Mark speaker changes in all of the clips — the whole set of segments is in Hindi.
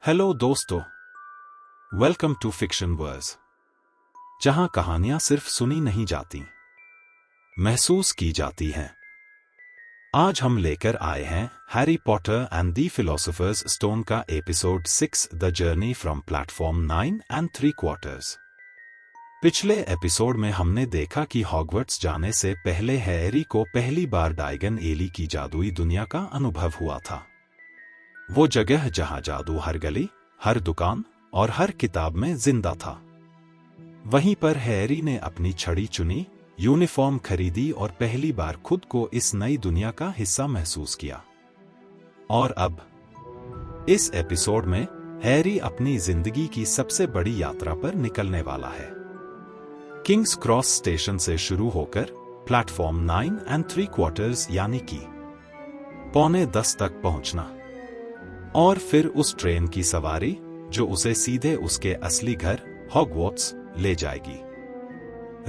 Speaker 1: हेलो दोस्तों, वेलकम टू फिक्शन वर्स, जहां कहानियां सिर्फ सुनी नहीं जाती, महसूस की जाती हैं। आज हम लेकर आए हैं Harry Potter and the philosopher's stone का episode 6 the journey from platform 9 and 3/4। पिछले एपिसोड में हमने देखा कि हॉगवर्ट्स जाने से पहले हैरी को पहली बार डायगन एली की जादुई दुनिया का अनुभव हुआ था। वो जगह जहां जादू हर गली, हर दुकान और हर किताब में जिंदा था। वहीं पर हैरी ने अपनी छड़ी चुनी, यूनिफॉर्म खरीदी और पहली बार खुद को इस नई दुनिया का हिस्सा महसूस किया। और अब इस एपिसोड में हैरी अपनी जिंदगी की सबसे बड़ी यात्रा पर निकलने वाला है। किंग्स क्रॉस स्टेशन से शुरू होकर प्लेटफॉर्म 9 एंड 3/4 यानी कि 9:45 तक पहुंचना, और फिर उस ट्रेन की सवारी जो उसे सीधे उसके असली घर हॉगवर्ट्स ले जाएगी।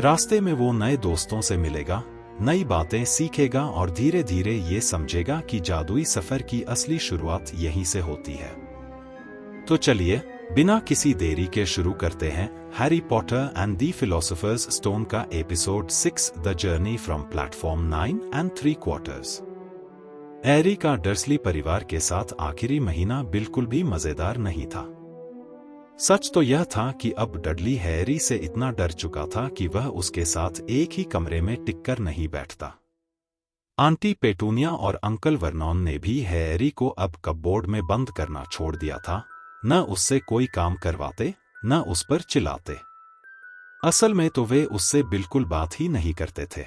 Speaker 1: रास्ते में वो नए दोस्तों से मिलेगा, नई बातें सीखेगा और धीरे धीरे ये समझेगा कि जादुई सफर की असली शुरुआत यहीं से होती है। तो चलिए बिना किसी देरी के शुरू करते हैं Harry Potter and the philosopher's stone का episode 6 the journey from platform 9 and 3/4। Harry का डर्सली परिवार के साथ आखिरी महीना बिल्कुल भी मजेदार नहीं था। सच तो यह था कि अब डडली हैरी से इतना डर चुका था कि वह उसके साथ एक ही कमरे में टिककर नहीं बैठता। आंटी पेटूनिया और अंकल वर्नॉन ने भी हैरी को अब कपबोर्ड में बंद करना छोड़ दिया था। न उससे कोई काम करवाते, न उस पर चिल्लाते। असल में तो वे उससे बिल्कुल बात ही नहीं करते थे।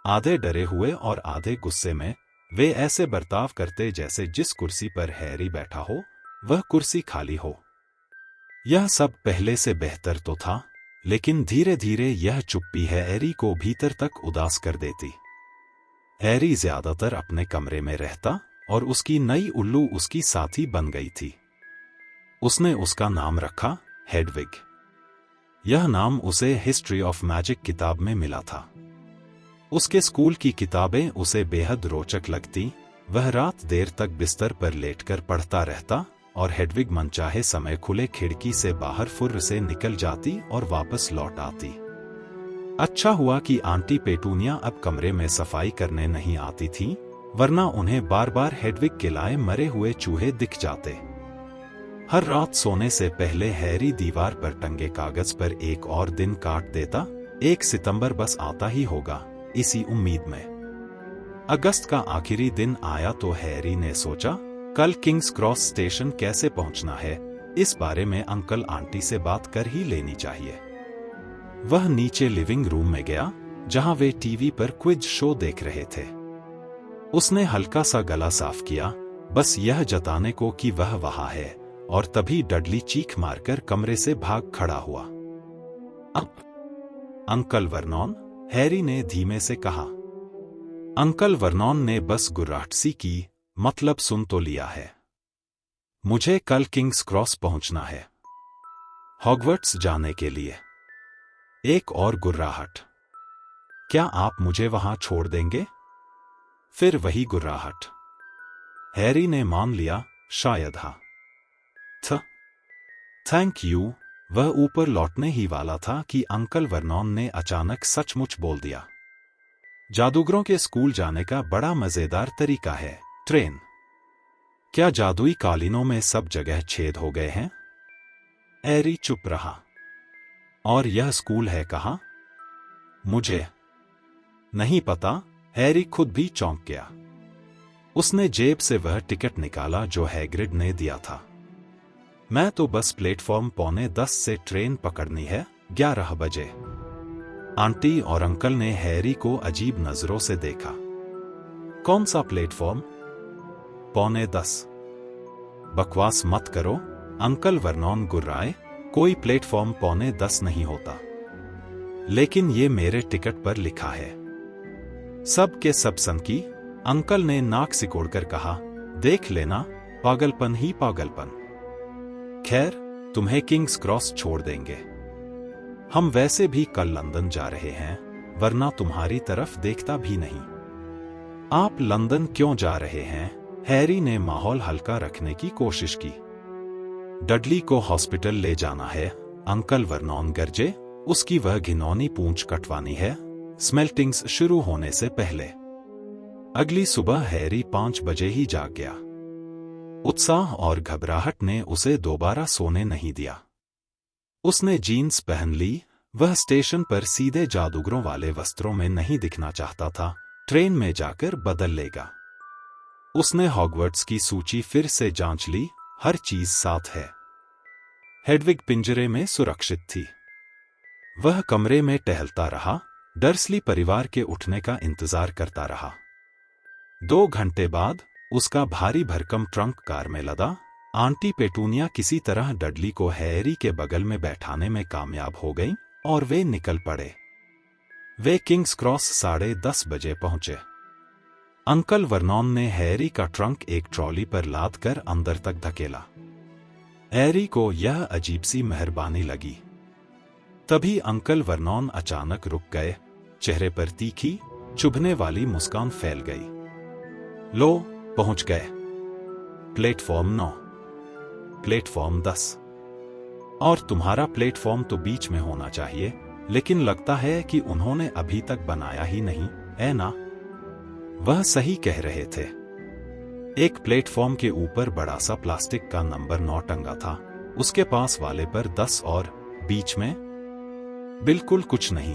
Speaker 1: आधे डरे हुए और आधे गुस्से में वे ऐसे बर्ताव करते जैसे जिस कुर्सी पर हैरी बैठा हो वह कुर्सी खाली हो। यह सब पहले से बेहतर तो था, लेकिन धीरे धीरे यह चुप्पी हैरी को भीतर तक उदास कर देती। हैरी ज्यादातर अपने कमरे में रहता और उसकी नई उल्लू उसकी साथी बन गई थी। उसने उसका नाम रखा हेडविग। यह नाम उसे हिस्ट्री ऑफ मैजिक किताब में मिला था। उसके स्कूल की किताबें उसे बेहद रोचक लगती। वह रात देर तक बिस्तर पर लेटकर पढ़ता रहता और हेडविग मनचाहे समय खुले खिड़की से बाहर फुर्र से निकल जाती और वापस लौट आती। अच्छा हुआ कि आंटी पेटूनिया अब कमरे में सफाई करने नहीं आती थी, वरना उन्हें बार बार हेडविग के लाए मरे हुए चूहे दिख जाते। हर रात सोने से पहले हैरी दीवार पर टंगे कागज पर एक और दिन काट देता। 1 सितंबर बस आता ही होगा, इसी उम्मीद में। अगस्त का आखिरी दिन आया तो हैरी ने सोचा कल किंग्स क्रॉस स्टेशन कैसे पहुंचना है, इस बारे में अंकल आंटी से बात कर ही लेनी चाहिए। वह नीचे लिविंग रूम में गया जहां वे टीवी पर क्विज शो देख रहे थे। उसने हल्का सा गला साफ किया, बस यह जताने को कि वह वहां है, और तभी डडली चीख मारकर कमरे से भाग खड़ा हुआ। अंकल वर्नॉन, हैरी ने धीमे से कहा। अंकल वर्नॉन ने बस गुर्राहट सी की, मतलब सुन तो लिया है। मुझे कल किंग्स क्रॉस पहुंचना है, हॉगवर्ट्स जाने के लिए। एक और गुर्राहट। क्या आप मुझे वहां छोड़ देंगे? फिर वही गुर्राहट। हैरी ने मान लिया, शायद हाँ। Thank you. वह ऊपर लौटने ही वाला था कि अंकल वर्नॉन ने अचानक सचमुच बोल दिया, जादूगरों के स्कूल जाने का बड़ा मजेदार तरीका है, ट्रेन। क्या जादुई कालीनों में सब जगह छेद हो गए हैं? हैरी चुप रहा। और यह स्कूल है कहाँ? मुझे नहीं पता। हैरी खुद भी चौंक गया। उसने जेब से वह टिकट निकाला जो हैग्रिड ने दिया था। मैं तो बस प्लेटफॉर्म 9:45 से ट्रेन पकड़नी है, 11 बजे। आंटी और अंकल ने हैरी को अजीब नजरों से देखा। कौन सा प्लेटफॉर्म? 9:45? बकवास मत करो, अंकल वर्नॉन गुर्राए। कोई प्लेटफॉर्म 9:45 नहीं होता। लेकिन ये मेरे टिकट पर लिखा है। सब के सब सनकी। अंकल ने नाक सिकोड़कर कहा, देख लेना, पागलपन ही पागलपन। खैर, तुम्हें किंग्स क्रॉस छोड़ देंगे। हम वैसे भी कल लंदन जा रहे हैं, वरना तुम्हारी तरफ देखता भी नहीं। आप लंदन क्यों जा रहे हैं? हैरी ने माहौल हल्का रखने की कोशिश की। डडली को हॉस्पिटल ले जाना है, अंकल वर्नॉन गरजे। उसकी वह घिनौनी पूंछ कटवानी है, स्मेल्टिंग्स शुरू होने से पहले। अगली सुबह हैरी 5 बजे ही जाग गया। उत्साह और घबराहट ने उसे दोबारा सोने नहीं दिया। उसने जीन्स पहन ली। वह स्टेशन पर सीधे जादूगरों वाले वस्त्रों में नहीं दिखना चाहता था, ट्रेन में जाकर बदल लेगा। उसने हॉगवर्ट्स की सूची फिर से जांच ली, हर चीज साथ है। हेडविग पिंजरे में सुरक्षित थी। वह कमरे में टहलता रहा, डर्सली परिवार के उठने का इंतजार करता रहा। 2 घंटे बाद उसका भारी भरकम ट्रंक कार में लदा। आंटी पेटूनिया किसी तरह डडली को हैरी के बगल में बैठाने में कामयाब हो गई और वे निकल पड़े। वे किंग्स क्रॉस 10:30 बजे पहुंचे। अंकल वर्नॉन ने हैरी का ट्रंक एक ट्रॉली पर लाद कर अंदर तक धकेला। हैरी को यह अजीब सी मेहरबानी लगी। तभी अंकल वर्नॉन अचानक रुक गए, चेहरे पर तीखी, चुभने वाली मुस्कान फैल गई। लो, पहुंच गए। Platform 9, platform 10। और तुम्हारा प्लेटफॉर्म तो बीच में होना चाहिए, लेकिन लगता है कि उन्होंने अभी तक बनाया ही नहीं, है ना? वह सही कह रहे थे। एक प्लेटफॉर्म के ऊपर बड़ा सा प्लास्टिक का नंबर 9 टंगा था, उसके पास वाले पर 10 और बीच में बिल्कुल कुछ नहीं।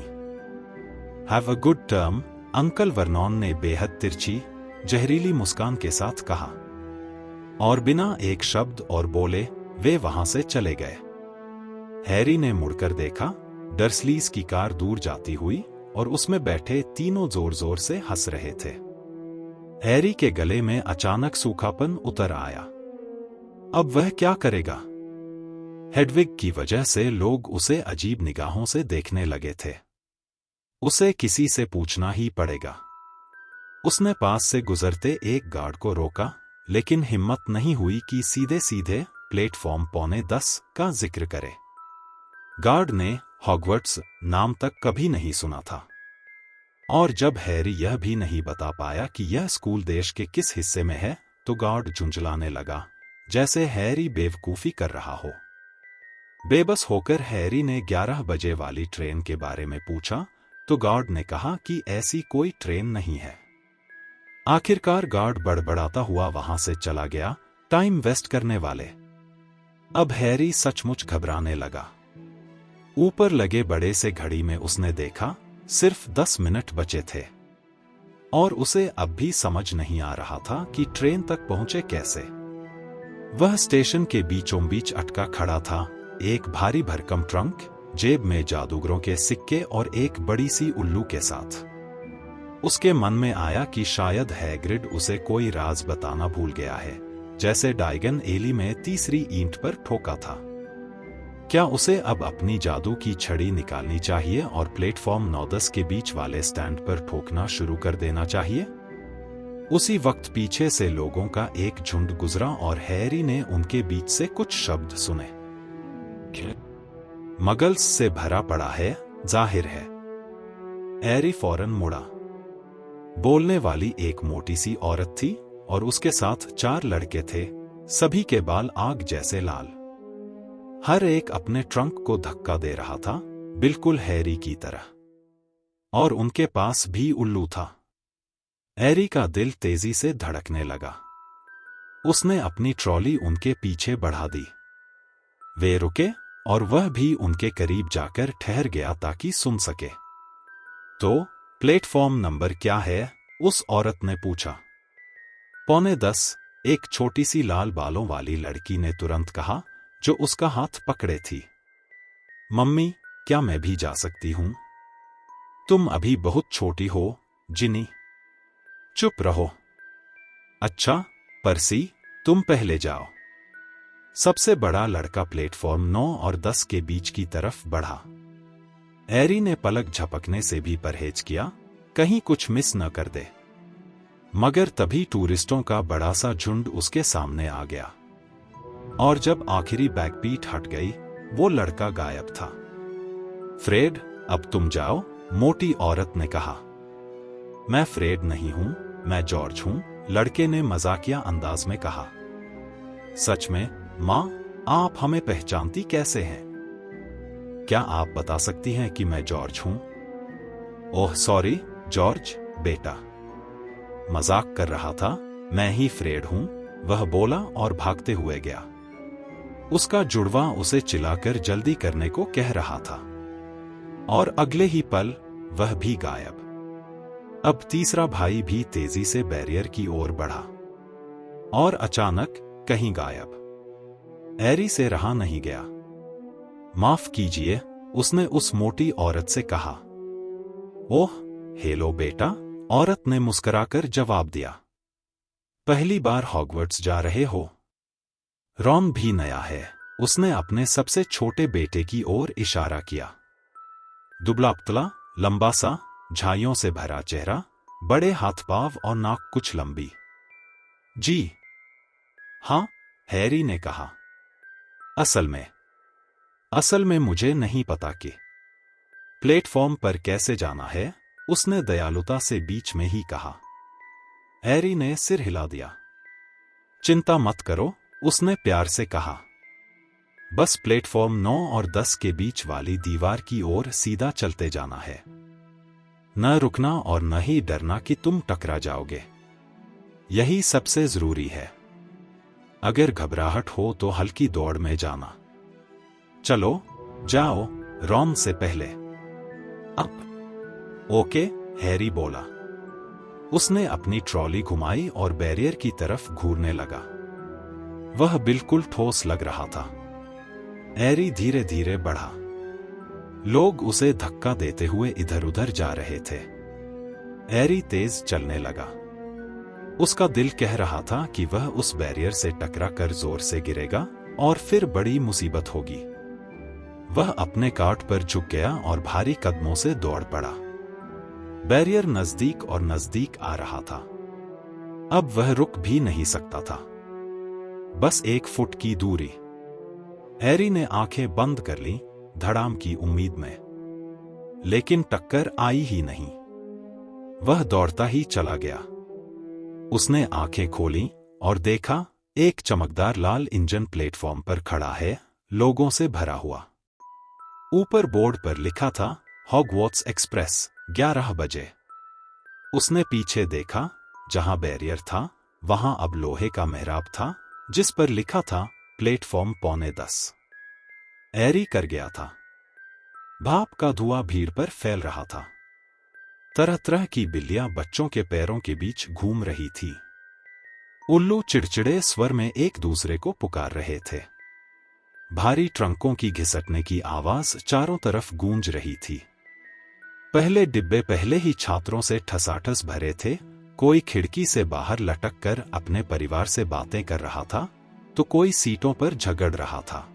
Speaker 1: Have a good term, uncle Vernon ने बेहद तिरछी, जहरीली मुस्कान के साथ कहा। और बिना एक शब्द और बोले वे वहां से चले गए। हैरी ने मुड़कर देखा, डर्सलीज की कार दूर जाती हुई और उसमें बैठे तीनों जोर जोर से हंस रहे थे। हैरी के गले में अचानक सूखापन उतर आया। अब वह क्या करेगा? हेडविग की वजह से लोग उसे अजीब निगाहों से देखने लगे थे। उसे किसी से पूछना ही पड़ेगा। उसने पास से गुजरते एक गार्ड को रोका, लेकिन हिम्मत नहीं हुई कि सीधे सीधे प्लेटफॉर्म 9:45 का जिक्र करे। गार्ड ने हॉगवर्ट्स नाम तक कभी नहीं सुना था, और जब हैरी यह भी नहीं बता पाया कि यह स्कूल देश के किस हिस्से में है, तो गार्ड झुंझलाने लगा, जैसे हैरी बेवकूफी कर रहा हो। बेबस होकर हैरी ने 11 बजे वाली ट्रेन के बारे में पूछा, तो गार्ड ने कहा कि ऐसी कोई ट्रेन नहीं है। आखिरकार गार्ड बड़बड़ाता हुआ वहां से चला गया, टाइम वेस्ट करने वाले। अब हैरी सचमुच घबराने लगा। ऊपर लगे बड़े से घड़ी में उसने देखा, सिर्फ 10 मिनट बचे थे, और उसे अब भी समझ नहीं आ रहा था कि ट्रेन तक पहुंचे कैसे। वह स्टेशन के बीचों बीच अटका खड़ा था, एक भारी भरकम ट्रंक, जेब में जादूगरों के सिक्के और एक बड़ी सी उल्लू के साथ। उसके मन में आया कि शायद हैग्रिड उसे कोई राज बताना भूल गया है, जैसे डायगन एली में तीसरी ईंट पर ठोका था। क्या उसे अब अपनी जादू की छड़ी निकालनी चाहिए और प्लेटफॉर्म 9-10 के बीच वाले स्टैंड पर ठोकना शुरू कर देना चाहिए? उसी वक्त पीछे से लोगों का एक झुंड गुजरा और हैरी ने उनके बीच से कुछ शब्द सुने। मगल्स से भरा पड़ा है, जाहिर है। हैरी फौरन मुड़ा। बोलने वाली एक मोटी सी औरत थी और उसके साथ 4 लड़के थे, सभी के बाल आग जैसे लाल। हर एक अपने ट्रंक को धक्का दे रहा था, बिल्कुल हैरी की तरह। और उनके पास भी उल्लू था। हैरी का दिल तेजी से धड़कने लगा। उसने अपनी ट्रॉली उनके पीछे बढ़ा दी। वे रुके और वह भी उनके करीब जाकर ठहर गया ताकि सुन सके। तो प्लेटफॉर्म नंबर क्या है? उस औरत ने पूछा। 9:45, एक छोटी सी लाल बालों वाली लड़की ने तुरंत कहा, जो उसका हाथ पकड़े थी। मम्मी, क्या मैं भी जा सकती हूं? तुम अभी बहुत छोटी हो, जिनी। चुप रहो। अच्छा, पर्सी, तुम पहले जाओ। सबसे बड़ा लड़का प्लेटफॉर्म 9 और 10 के बीच की तरफ बढ़ा। हैरी ने पलक झपकने से भी परहेज किया, कहीं कुछ मिस न कर दे। मगर तभी टूरिस्टों का बड़ा सा झुंड उसके सामने आ गया, और जब आखिरी बैकबीट हट गई, वो लड़का गायब था। फ्रेड, अब तुम जाओ, मोटी औरत ने कहा। मैं फ्रेड नहीं हूं, मैं जॉर्ज हूं, लड़के ने मजाकिया अंदाज में कहा। सच में, मां? आप हमें पहचानती कैसे हैं? क्या आप बता सकती हैं कि मैं जॉर्ज हूं? ओह सॉरी जॉर्ज बेटा, मजाक कर रहा था, मैं ही फ्रेड हूं, वह बोला और भागते हुए गया। उसका जुड़वा उसे चिल्लाकर जल्दी करने को कह रहा था और अगले ही पल वह भी गायब। अब तीसरा भाई भी तेजी से बैरियर की ओर बढ़ा और अचानक कहीं गायब। हैरी से रहा नहीं गया। माफ कीजिए, उसने उस मोटी औरत से कहा। ओह हेलो बेटा, औरत ने मुस्कुराकर जवाब दिया। पहली बार हॉगवर्ट्स जा रहे हो? रॉन भी नया है। उसने अपने सबसे छोटे बेटे की ओर इशारा किया। दुबला पतला, लंबा सा, झाइयों से भरा चेहरा, बड़े हाथ पांव और नाक कुछ लंबी। जी हाँ, हैरी ने कहा। असल में मुझे नहीं पता कि प्लेटफॉर्म पर कैसे जाना है, उसने दयालुता से बीच में ही कहा। हैरी ने सिर हिला दिया। चिंता मत करो, उसने प्यार से कहा। बस प्लेटफॉर्म 9 और 10 के बीच वाली दीवार की ओर सीधा चलते जाना है। न रुकना और न ही डरना कि तुम टकरा जाओगे। यही सबसे जरूरी है। अगर घबराहट हो तो हल्की दौड़ में जाना। चलो जाओ, रॉन से पहले। अब ओके, हैरी बोला। उसने अपनी ट्रॉली घुमाई और बैरियर की तरफ घूरने लगा। वह बिल्कुल ठोस लग रहा था। हैरी धीरे धीरे बढ़ा। लोग उसे धक्का देते हुए इधर उधर जा रहे थे। हैरी तेज चलने लगा। उसका दिल कह रहा था कि वह उस बैरियर से टकरा कर जोर से गिरेगा और फिर बड़ी मुसीबत होगी। वह अपने काट पर झुक गया और भारी कदमों से दौड़ पड़ा। बैरियर नजदीक और नजदीक आ रहा था। अब वह रुक भी नहीं सकता था। बस 1 फुट की दूरी। हैरी ने आंखें बंद कर लीं, धड़ाम की उम्मीद में। लेकिन टक्कर आई ही नहीं। वह दौड़ता ही चला गया। उसने आंखें खोलीं और देखा, एक चमकदार लाल इंजन प्लेटफॉर्म पर खड़ा है, लोगों से भरा हुआ। ऊपर बोर्ड पर लिखा था, हॉगवर्ट्स एक्सप्रेस, 11 बजे। उसने पीछे देखा, जहां बैरियर था वहां अब लोहे का मेहराब था, जिस पर लिखा था प्लेटफॉर्म 9:45। हैरी कर गया था। भाप का धुआं भीड़ पर फैल रहा था। तरह तरह की बिल्लियां बच्चों के पैरों के बीच घूम रही थी। उल्लू चिड़चिड़े स्वर में एक दूसरे को पुकार रहे थे। भारी ट्रंकों की घिसटने की आवाज चारों तरफ गूंज रही थी। पहले डिब्बे पहले ही छात्रों से ठसाठस भरे थे। कोई खिड़की से बाहर लटक कर अपने परिवार से बातें कर रहा था, तो कोई सीटों पर झगड़ रहा था।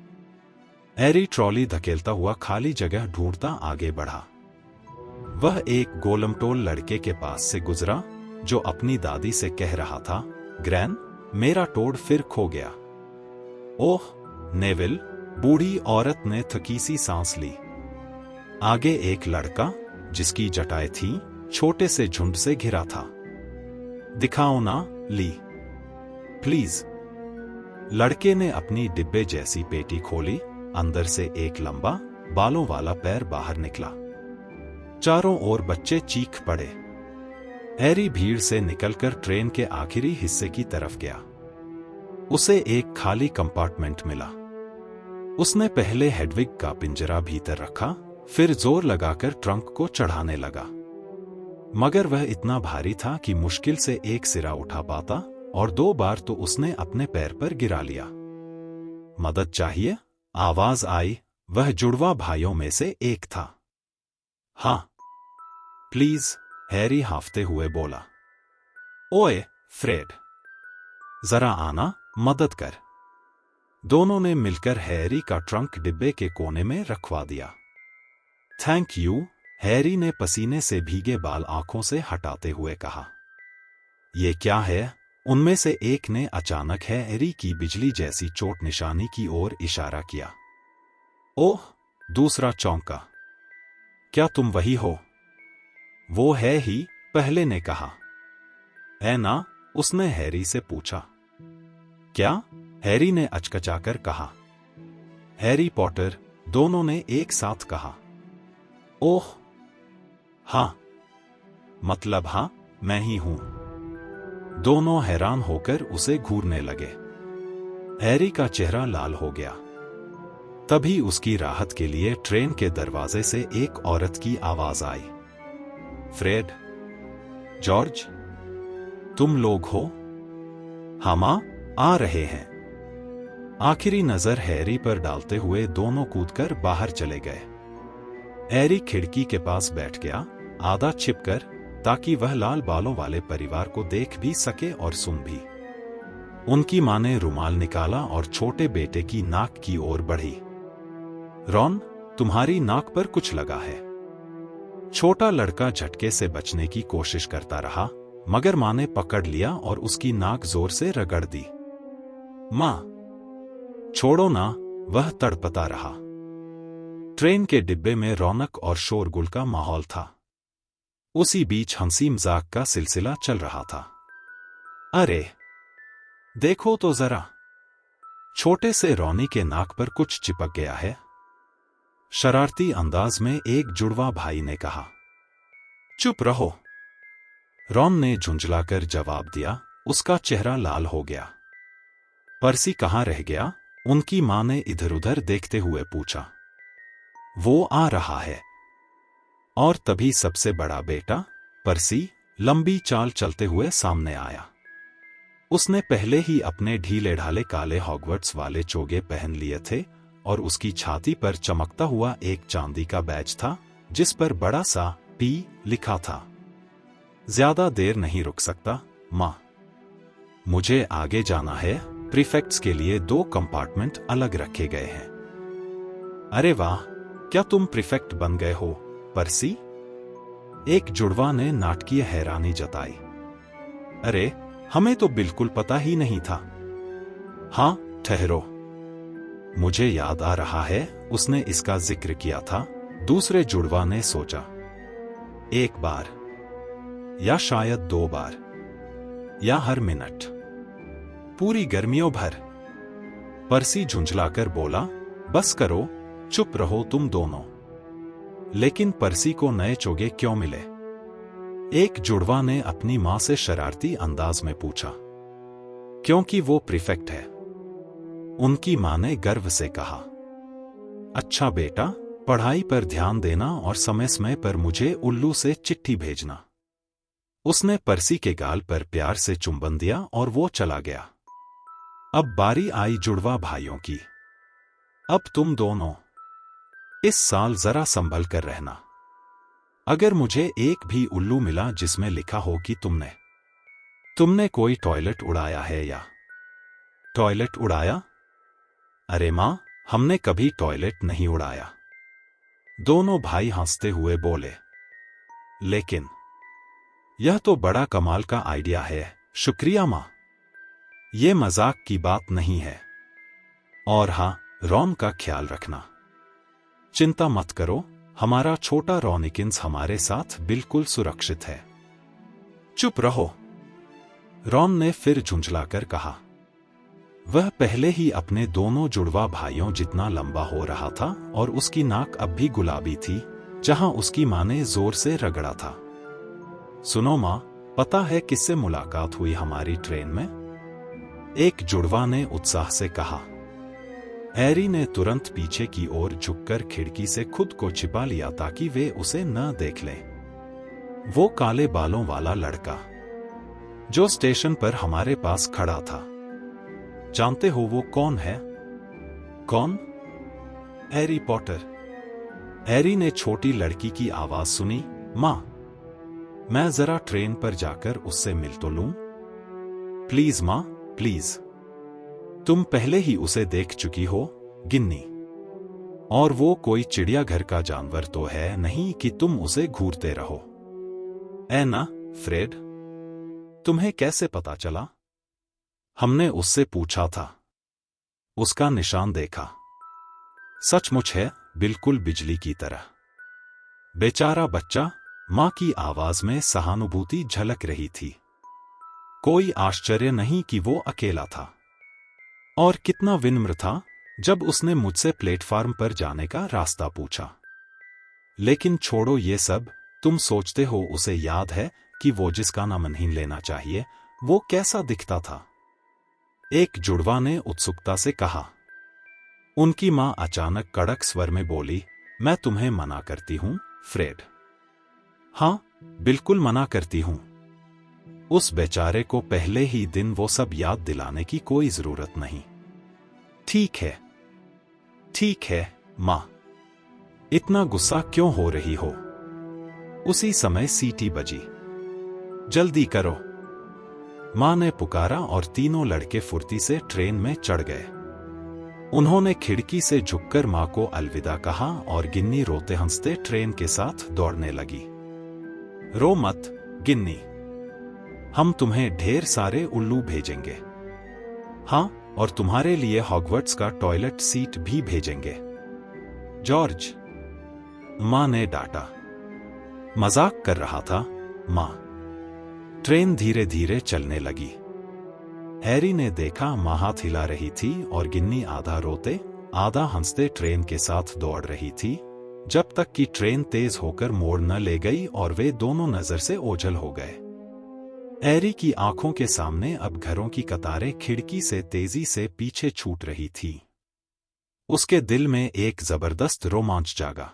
Speaker 1: हैरी ट्रॉली धकेलता हुआ खाली जगह ढूंढता आगे बढ़ा। वह एक गोलमटोल लड़के के पास से गुजरा, जो अपनी दादी से कह रहा था, ग्रैन, मेरा टोड फिर खो गया। ओह नेविल, बूढ़ी औरत ने थकी सी सांस ली। आगे एक लड़का, जिसकी जटाएं थीं, छोटे से झुंड से घिरा था। दिखाओ ना, ली, प्लीज। लड़के ने अपनी डिब्बे जैसी पेटी खोली। अंदर से एक लंबा, बालों वाला पैर बाहर निकला। चारों ओर बच्चे चीख पड़े। हैरी भीड़ से निकलकर ट्रेन के आखिरी हिस्से की तरफ गया। उसे एक खाली कंपार्टमेंट मिला। उसने पहले हेडविग का पिंजरा भीतर रखा, फिर जोर लगाकर ट्रंक को चढ़ाने लगा। मगर वह इतना भारी था कि मुश्किल से एक सिरा उठा पाता, और 2 बार तो उसने अपने पैर पर गिरा लिया। मदद चाहिए? आवाज आई। वह जुड़वा भाइयों में से एक था। हाँ प्लीज, हैरी हांफते हुए बोला। ओए फ्रेड, जरा आना, मदद कर। दोनों ने मिलकर हैरी का ट्रंक डिब्बे के कोने में रखवा दिया। थैंक यू, हैरी ने पसीने से भीगे बाल आंखों से हटाते हुए कहा। ये क्या है? उनमें से एक ने अचानक हैरी की बिजली जैसी चोट निशानी की ओर इशारा किया। ओह, दूसरा चौंका। क्या तुम वही हो? वो है ही, पहले ने कहा। है ना? उसने हैरी से पूछा। क्या? हैरी ने अचकचाकर कहा। हैरी पॉटर, दोनों ने एक साथ कहा। ओह हाँ, मतलब हाँ, मैं ही हूं। दोनों हैरान होकर उसे घूरने लगे। हैरी का चेहरा लाल हो गया। तभी उसकी राहत के लिए ट्रेन के दरवाजे से एक औरत की आवाज आई। फ्रेड, जॉर्ज, तुम लोग हो? हाँ मां, आ रहे हैं। आखिरी नजर हैरी पर डालते हुए दोनों कूदकर बाहर चले गए। हैरी खिड़की के पास बैठ गया, आधा छिपकर, ताकि वह लाल बालों वाले परिवार को देख भी सके और सुन भी। उनकी मां ने रुमाल निकाला और छोटे बेटे की नाक की ओर बढ़ी। रॉन, तुम्हारी नाक पर कुछ लगा है। छोटा लड़का झटके से बचने की कोशिश करता रहा, मगर मां ने पकड़ लिया और उसकी नाक जोर से रगड़ दी। मां, छोड़ो ना, वह तड़पता रहा। ट्रेन के डिब्बे में रौनक और शोरगुल का माहौल था। उसी बीच हंसी मजाक का सिलसिला चल रहा था। अरे देखो तो जरा, छोटे से रॉनी के नाक पर कुछ चिपक गया है, शरारती अंदाज में एक जुड़वा भाई ने कहा। चुप रहो, रॉन ने झुंझलाकर जवाब दिया। उसका चेहरा लाल हो गया। पर्सी कहाँ रह गया? उनकी मां ने इधर उधर देखते हुए पूछा। वो आ रहा है। और तभी सबसे बड़ा बेटा पर्सी लंबी चाल चलते हुए सामने आया। उसने पहले ही अपने ढीले ढाले काले हॉगवर्ट्स वाले चोगे पहन लिए थे और उसकी छाती पर चमकता हुआ एक चांदी का बैज था जिस पर बड़ा सा पी लिखा था। ज्यादा देर नहीं रुक सकता मां, मुझे आगे जाना है। प्रीफेक्ट्स के लिए 2 कंपार्टमेंट अलग रखे गए हैं। अरे वाह, क्या तुम प्रीफेक्ट बन गए हो पर्सी? एक जुड़वा ने नाटकीय हैरानी जताई। अरे हमें तो बिल्कुल पता ही नहीं था। हाँ ठहरो, मुझे याद आ रहा है उसने इसका जिक्र किया था। दूसरे जुड़वा ने सोचा। 1 बार या शायद 2 बार या हर मिनट, पूरी गर्मियों भर। पर्सी झुंझलाकर बोला, बस करो, चुप रहो तुम दोनों। लेकिन पर्सी को नए चोगे क्यों मिले? एक जुड़वा ने अपनी मां से शरारती अंदाज में पूछा। क्योंकि वो प्रीफेक्ट है, उनकी मां ने गर्व से कहा। अच्छा बेटा, पढ़ाई पर ध्यान देना और समय समय पर मुझे उल्लू से चिट्ठी भेजना। उसने पर्सी के गाल पर प्यार से चुंबन दिया और वो चला गया। अब बारी आई जुड़वा भाइयों की। अब तुम दोनों इस साल जरा संभल कर रहना। अगर मुझे एक भी उल्लू मिला जिसमें लिखा हो कि तुमने कोई टॉयलेट उड़ाया है या टॉयलेट उड़ाया। अरे मां, हमने कभी टॉयलेट नहीं उड़ाया। दोनों भाई हंसते हुए बोले। लेकिन यह तो बड़ा कमाल का आइडिया है। शुक्रिया मां, ये मजाक की बात नहीं है। और हां, रॉन का ख्याल रखना। चिंता मत करो, हमारा छोटा रॉनिकिंस हमारे साथ बिल्कुल सुरक्षित है। चुप रहो, रॉन ने फिर झुंझलाकर कहा। वह पहले ही अपने दोनों जुड़वा भाइयों जितना लंबा हो रहा था और उसकी नाक अब भी गुलाबी थी जहां उसकी मां ने जोर से रगड़ा था। सुनो मां, पता है किससे मुलाकात हुई हमारी ट्रेन में? एक जुड़वा ने उत्साह से कहा। हैरी ने तुरंत पीछे की ओर झुककर खिड़की से खुद को छिपा लिया ताकि वे उसे न देख लें। वो काले बालों वाला लड़का जो स्टेशन पर हमारे पास खड़ा था। जानते हो वो कौन है? कौन? Harry Potter. हैरी ने छोटी लड़की की आवाज सुनी। मां, मैं जरा ट्रेन पर जाकर उससे मिल तो लूं? प्लीज मां, प्लीज। तुम पहले ही उसे देख चुकी हो, गिन्नी। और वो कोई चिड़ियाघर का जानवर तो है नहीं कि तुम उसे घूरते रहो। ऐ ना, फ्रेड? तुम्हें कैसे पता चला? हमने उससे पूछा था। उसका निशान देखा। सचमुच है, बिल्कुल बिजली की तरह। बेचारा बच्चा, मां की आवाज में सहानुभूति झलक रही थी। कोई आश्चर्य नहीं कि वो अकेला था। और कितना विनम्र था, जब उसने मुझसे प्लेटफार्म पर जाने का रास्ता पूछा। लेकिन छोड़ो ये सब, तुम सोचते हो उसे याद है कि वो जिसका नाम नहीं लेना चाहिए, वो कैसा दिखता था? एक जुड़वा ने उत्सुकता से कहा। उनकी मां अचानक कड़क स्वर में बोली, मैं तुम्हें मना करती हूं, फ्रेड। हाँ, बिल्कुल मना करती हूं। उस बेचारे को पहले ही दिन वो सब याद दिलाने की कोई जरूरत नहीं। ठीक है, ठीक है, मां। इतना गुस्सा क्यों हो रही हो? उसी समय सीटी बजी। जल्दी करो, मां ने पुकारा और तीनों लड़के फुर्ती से ट्रेन में चढ़ गए। उन्होंने खिड़की से झुककर मां को अलविदा कहा और गिन्नी रोते हंसते ट्रेन के साथ दौड़ने लगी। रो मत, गिन्नी। हम तुम्हें ढेर सारे उल्लू भेजेंगे। हाँ, और तुम्हारे लिए हॉगवर्ट्स का टॉयलेट सीट भी भेजेंगे। जॉर्ज, मां ने डांटा। मजाक कर रहा था, मां। ट्रेन धीरे धीरे चलने लगी। हैरी ने देखा मां हाथ हिला रही थी और गिन्नी आधा रोते आधा हंसते ट्रेन के साथ दौड़ रही थी, जब तक कि ट्रेन तेज होकर मोड़ न ले गई और वे दोनों नजर से ओझल हो गए। हैरी की आंखों के सामने अब घरों की कतारें खिड़की से तेजी से पीछे छूट रही थी। उसके दिल में एक जबरदस्त रोमांच जागा।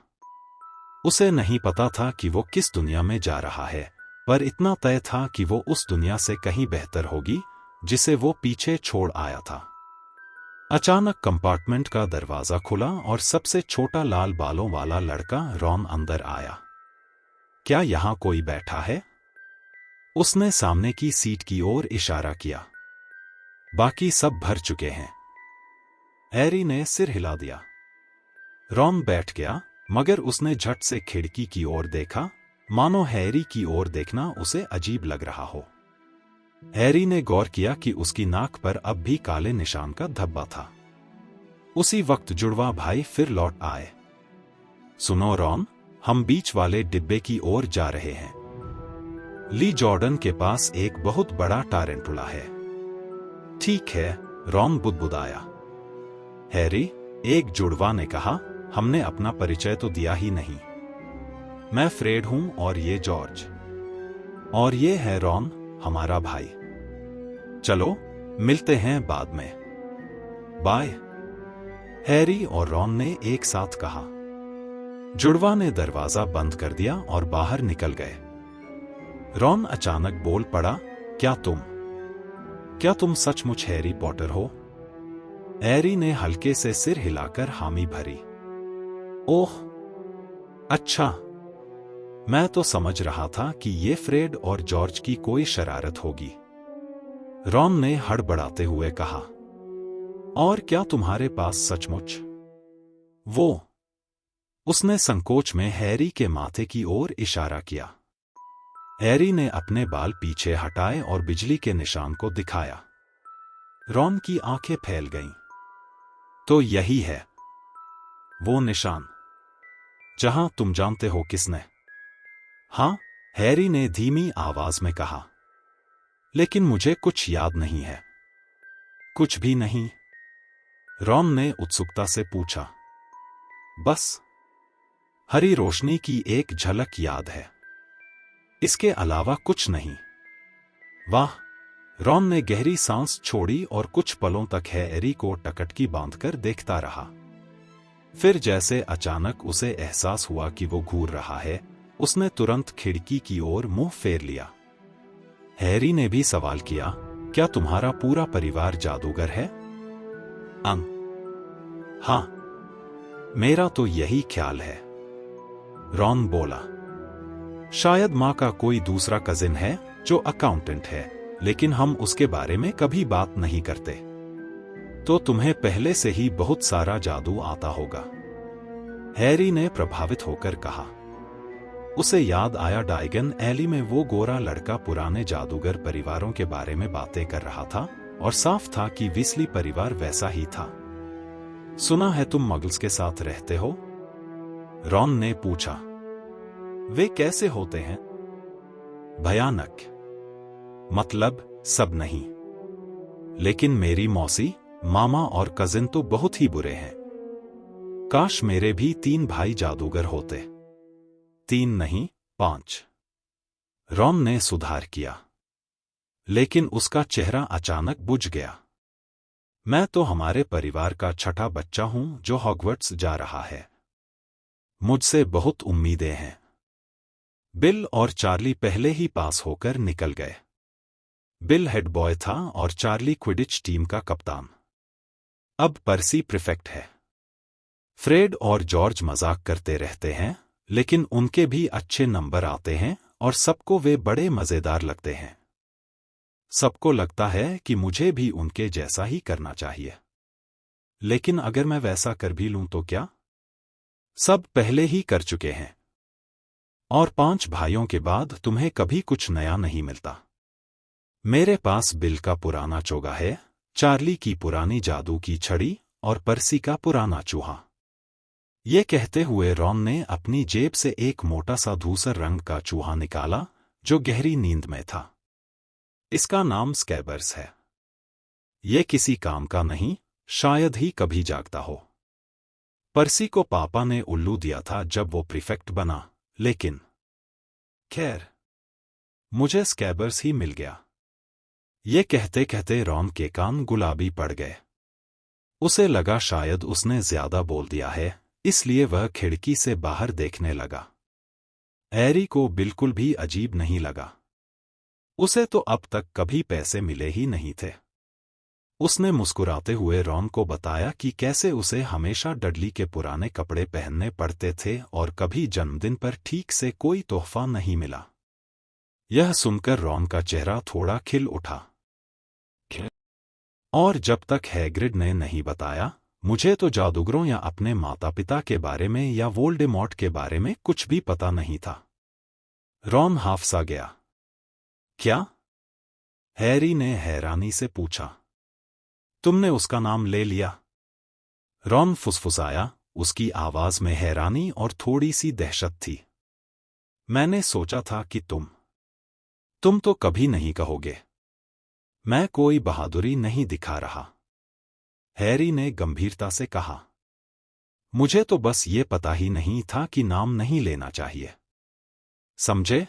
Speaker 1: उसे नहीं पता था कि वो किस दुनिया में जा रहा है, पर इतना तय था कि वो उस दुनिया से कहीं बेहतर होगी जिसे वो पीछे छोड़ आया था। अचानक कंपार्टमेंट का दरवाजा खुला और सबसे छोटा लाल बालों वाला लड़का रॉन अंदर आया। क्या यहां कोई बैठा है? उसने सामने की सीट की ओर इशारा किया। बाकी सब भर चुके हैं। हैरी ने सिर हिला दिया। रॉन बैठ गया, मगर उसने झट से खिड़की की ओर देखा, मानो हैरी की ओर देखना उसे अजीब लग रहा हो। हैरी ने गौर किया कि उसकी नाक पर अब भी काले निशान का धब्बा था। उसी वक्त जुड़वा भाई फिर लौट आए। सुनो रॉन, हम बीच वाले डिब्बे की ओर जा रहे हैं। ली जॉर्डन के पास एक बहुत बड़ा टारेंटुला है। ठीक है, रॉन बुदबुदाया। हैरी, एक जुड़वा ने कहा, हमने अपना परिचय तो दिया ही नहीं। मैं फ्रेड हूं और ये जॉर्ज। और ये है रॉन, हमारा भाई। चलो, मिलते हैं बाद में। बाय। हैरी और रॉन ने एक साथ कहा। जुड़वा ने दरवाजा बंद कर दिया और बाहर निकल गए। रॉन अचानक बोल पड़ा, क्या तुम सचमुच हैरी पॉटर हो? हैरी ने हल्के से सिर हिलाकर हामी भरी। ओह, अच्छा। मैं तो समझ रहा था कि ये फ्रेड और जॉर्ज की कोई शरारत होगी। रॉन ने हड़बड़ाते हुए कहा। और क्या तुम्हारे पास सचमुच वो? उसने संकोच में हैरी के माथे की ओर इशारा किया। हैरी ने अपने बाल पीछे हटाए और बिजली के निशान को दिखाया। रॉन की आंखें फैल गईं। तो यही है वो निशान, जहां तुम जानते हो किसने? हाँ, हैरी ने धीमी आवाज में कहा। लेकिन मुझे कुछ याद नहीं है। कुछ भी नहीं? रॉन ने उत्सुकता से पूछा। बस हरी रोशनी की एक झलक याद है। इसके अलावा कुछ नहीं। वाह! रॉन ने गहरी सांस छोड़ी और कुछ पलों तक हैरी को टकटकी बांधकर देखता रहा। फिर जैसे अचानक उसे एहसास हुआ कि वो घूर रहा है, उसने तुरंत खिड़की की ओर मुंह फेर लिया। हैरी ने भी सवाल किया, क्या तुम्हारा पूरा परिवार जादूगर है? हाँ, मेरा तो यही ख्याल है, रॉन बोला। शायद माँ का कोई दूसरा कजिन है जो अकाउंटेंट है, लेकिन हम उसके बारे में कभी बात नहीं करते। तो तुम्हें पहले से ही बहुत सारा जादू आता होगा, हैरी ने प्रभावित होकर कहा। उसे याद आया डाइगन एली में वो गोरा लड़का पुराने जादूगर परिवारों के बारे में बातें कर रहा था, और साफ था कि वीसली परिवार वैसा ही था। सुना है तुम मगल्स के साथ रहते हो? रॉन ने पूछा। वे कैसे होते हैं? भयानक। मतलब सब नहीं, लेकिन मेरी मौसी मामा और कजिन तो बहुत ही बुरे हैं। काश मेरे भी 3 भाई जादूगर होते। 3 नहीं, 5। रॉन ने सुधार किया, लेकिन उसका चेहरा अचानक बुझ गया। मैं तो हमारे परिवार का छठा बच्चा हूं जो हॉगवर्ट्स जा रहा है। मुझसे बहुत उम्मीदें हैं। बिल और चार्ली पहले ही पास होकर निकल गए। बिल हेड बॉय था और चार्ली क्विडिच टीम का कप्तान। अब पर्सी प्रीफेक्ट है। फ्रेड और जॉर्ज मजाक करते रहते हैं, लेकिन उनके भी अच्छे नंबर आते हैं और सबको वे बड़े मजेदार लगते हैं। सबको लगता है कि मुझे भी उनके जैसा ही करना चाहिए। लेकिन अगर मैं वैसा कर भी लूं तो क्या? सब पहले ही कर चुके हैं। और 5 भाइयों के बाद तुम्हें कभी कुछ नया नहीं मिलता। मेरे पास बिल का पुराना चोगा है, चार्ली की पुरानी जादू की छड़ी और पर्सी का पुराना चूहा। ये कहते हुए रॉन ने अपनी जेब से एक मोटा सा धूसर रंग का चूहा निकाला जो गहरी नींद में था। इसका नाम स्कैबर्स है। ये किसी काम का नहीं, शायद ही कभी जागता हो। पर्सी को पापा ने उल्लू दिया था जब वो प्रीफेक्ट बना, लेकिन खैर, मुझे स्कैबर्स ही मिल गया। ये कहते कहते रॉन के कान गुलाबी पड़ गए। उसे लगा शायद उसने ज्यादा बोल दिया है, इसलिए वह खिड़की से बाहर देखने लगा। हैरी को बिल्कुल भी अजीब नहीं लगा। उसे तो अब तक कभी पैसे मिले ही नहीं थे। उसने मुस्कुराते हुए रॉन को बताया कि कैसे उसे हमेशा डडली के पुराने कपड़े पहनने पड़ते थे और कभी जन्मदिन पर ठीक से कोई तोहफा नहीं मिला। यह सुनकर रॉन का चेहरा थोड़ा खिल उठा। और जब तक हैग्रिड ने नहीं बताया, मुझे तो जादूगरों या अपने माता पिता के बारे में या वोल्डेमॉर्ट के बारे में कुछ भी पता नहीं था। रॉन हाफसा गया। क्या? हैरी ने हैरानी से पूछा। तुमने उसका नाम ले लिया? रॉन फुसफुसाया, उसकी आवाज में हैरानी और थोड़ी सी दहशत थी। मैंने सोचा था कि तुम तो कभी नहीं कहोगे। मैं कोई बहादुरी नहीं दिखा रहा, हैरी ने गंभीरता से कहा। मुझे तो बस ये पता ही नहीं था कि नाम नहीं लेना चाहिए। समझे?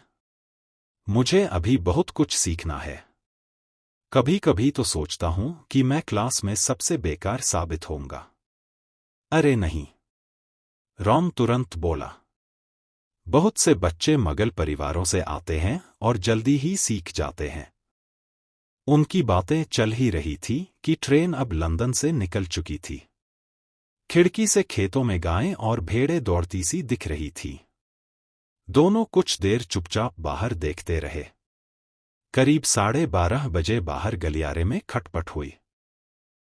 Speaker 1: मुझे अभी बहुत कुछ सीखना है। कभी कभी तो सोचता हूं कि मैं क्लास में सबसे बेकार साबित होऊंगा। अरे नहीं, रॉन तुरंत बोला। बहुत से बच्चे मगल परिवारों से आते हैं और जल्दी ही सीख जाते हैं। उनकी बातें चल ही रही थी कि ट्रेन अब लंदन से निकल चुकी थी। खिड़की से खेतों में गायें और भेड़ें दौड़ती सी दिख रही थी। दोनों कुछ देर चुपचाप बाहर देखते रहे। करीब 12:30 बजे बाहर गलियारे में खटपट हुई।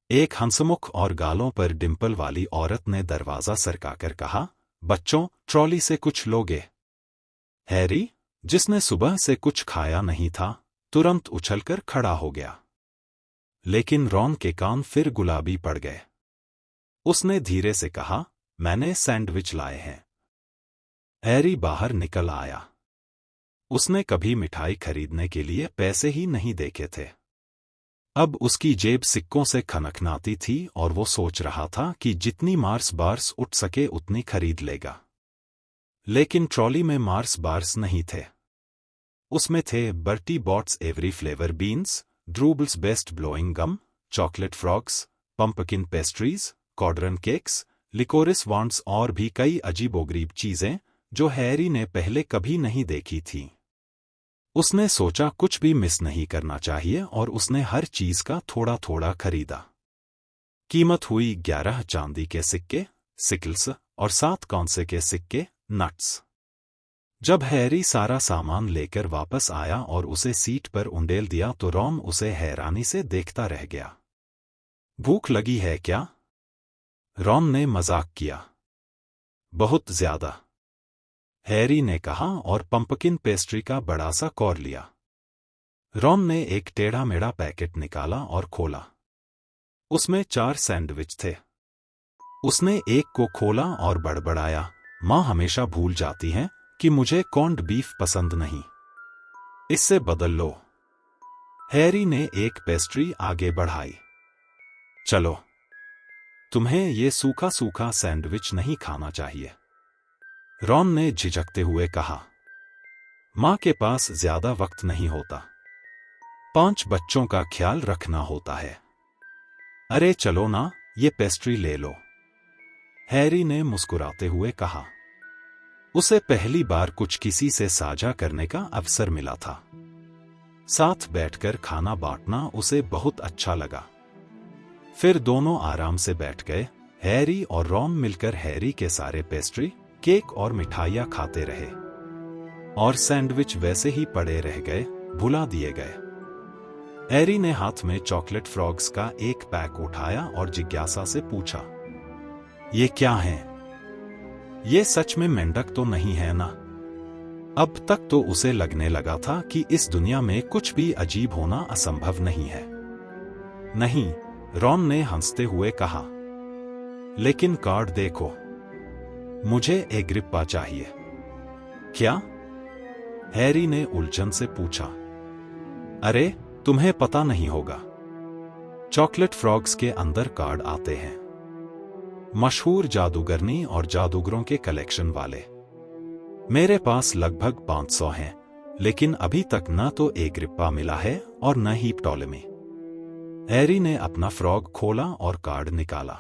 Speaker 1: एक हंसमुख और गालों पर डिंपल वाली औरत ने दरवाजा सरकाकर कहा, बच्चों, ट्रॉली से कुछ लोगे? हैरी, जिसने सुबह से कुछ खाया नहीं था, तुरंत उछलकर खड़ा हो गया। लेकिन रॉन के कान फिर गुलाबी पड़ गए। उसने धीरे से कहा, मैंने सैंडविच लाए हैं। हैरी बाहर निकल आया। उसने कभी मिठाई खरीदने के लिए पैसे ही नहीं देखे थे। अब उसकी जेब सिक्कों से खनखनाती थी और वो सोच रहा था कि जितनी मार्स बार्स उठ सके उतनी खरीद लेगा। लेकिन ट्रॉली में मार्स बार्स नहीं थे। उसमें थे Bertie Bott's every flavour beans, Drooble's best blowing gum, chocolate frogs, pumpkin pastries, cauldron cakes, liquorice wands और भी कई अजीबोगरीब चीजें जो हैरी ने पहले कभी नहीं देखी थीं। उसने सोचा कुछ भी मिस नहीं करना चाहिए और उसने हर चीज का थोड़ा थोड़ा खरीदा। कीमत हुई 11 चांदी के सिक्के, सिकल्स और 7 कौंसे के सिक्के, नट्स। जब हैरी सारा सामान लेकर वापस आया और उसे सीट पर उंडेल दिया तो रॉन उसे हैरानी से देखता रह गया। भूख लगी है क्या? रॉन ने मजाक किया। बहुत ज्यादा, हैरी ने कहा और पंपकिन पेस्ट्री का बड़ा सा कौर लिया। रॉन ने एक टेढ़ा मेढ़ा पैकेट निकाला और खोला। उसमें 4 सैंडविच थे। उसने एक को खोला और बड़बड़ाया, माँ हमेशा भूल जाती हैं कि मुझे कॉर्न्ड बीफ पसंद नहीं। इससे बदल लो। हैरी ने एक पेस्ट्री आगे बढ़ाई। चलो, तुम्हें ये सूखा सूखा सैंडविच नहीं खाना चाहिए, रॉन ने झिझकते हुए कहा। माँ के पास ज्यादा वक्त नहीं होता, 5 बच्चों का ख्याल रखना होता है। अरे चलो ना, ये पेस्ट्री ले लो, हैरी ने मुस्कुराते हुए कहा। उसे पहली बार कुछ किसी से साझा करने का अवसर मिला था। साथ बैठकर खाना बांटना उसे बहुत अच्छा लगा। फिर दोनों आराम से बैठ गए। हैरी और रॉन मिलकर हैरी के सारे पेस्ट्री, केक और मिठाइयाँ खाते रहे, और सैंडविच वैसे ही पड़े रह गए, भुला दिए गए। हैरी ने हाथ में चॉकलेट फ्रॉग्स का एक पैक उठाया और जिज्ञासा से पूछा, ये क्या है? ये सच में मेंढक तो नहीं है ना? अब तक तो उसे लगने लगा था कि इस दुनिया में कुछ भी अजीब होना असंभव नहीं है। नहीं, रॉन ने हंसते हुए कहा, लेकिन कार्ड देखो, मुझे एग्रिप्पा चाहिए। क्या? हैरी ने उलझन से पूछा। अरे, तुम्हें पता नहीं होगा, चॉकलेट फ्रॉग्स के अंदर कार्ड आते हैं, मशहूर जादूगरनी और जादूगरों के कलेक्शन वाले। मेरे पास लगभग 500 हैं, लेकिन अभी तक न तो एग्रिप्पा मिला है और न ही प्टॉलेमी। हैरी ने अपना फ्रॉग खोला और कार्ड निकाला।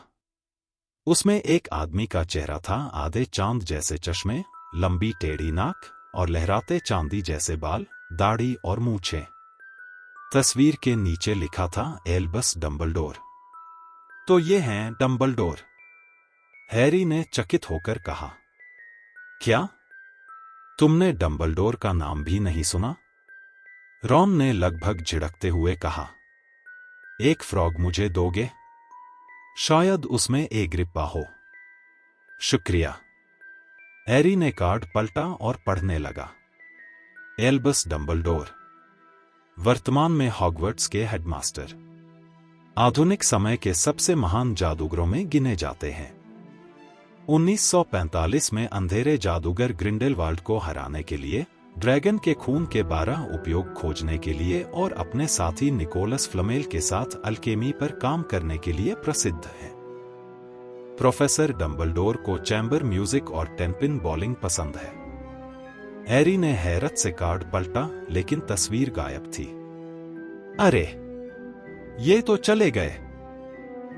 Speaker 1: उसमें एक आदमी का चेहरा था, आधे चांद जैसे चश्मे, लंबी टेढ़ी नाक और लहराते चांदी जैसे बाल, दाढ़ी और मूंछें। तस्वीर के नीचे लिखा था एल्बस डंबलडोर। तो ये हैं डंबलडोर, हैरी ने चकित होकर कहा। क्या? तुमने डंबलडोर का नाम भी नहीं सुना? रॉन ने लगभग झिड़कते हुए कहा। एक फ्रॉग मुझे दोगे? शायद उसमें एग्रिप्पा हो। शुक्रिया। हैरी ने कार्ड पलटा और पढ़ने लगा। एल्बस डंबलडोर, वर्तमान में हॉगवर्ट्स के हेडमास्टर, आधुनिक समय के सबसे महान जादूगरों में गिने जाते हैं। 1945 में अंधेरे जादूगर ग्रिंडेलवाल्ड को हराने के लिए, ड्रैगन के खून के 12 उपयोग खोजने के लिए और अपने साथी निकोलस फ्लमेल के साथ अल्केमी पर काम करने के लिए प्रसिद्ध है। प्रोफेसर डंबलडोर को चैम्बर म्यूजिक और टेनपिन बॉलिंग पसंद है। हैरी ने हैरत से कार्ड पलटा, लेकिन तस्वीर गायब थी। अरे, ये तो चले गए।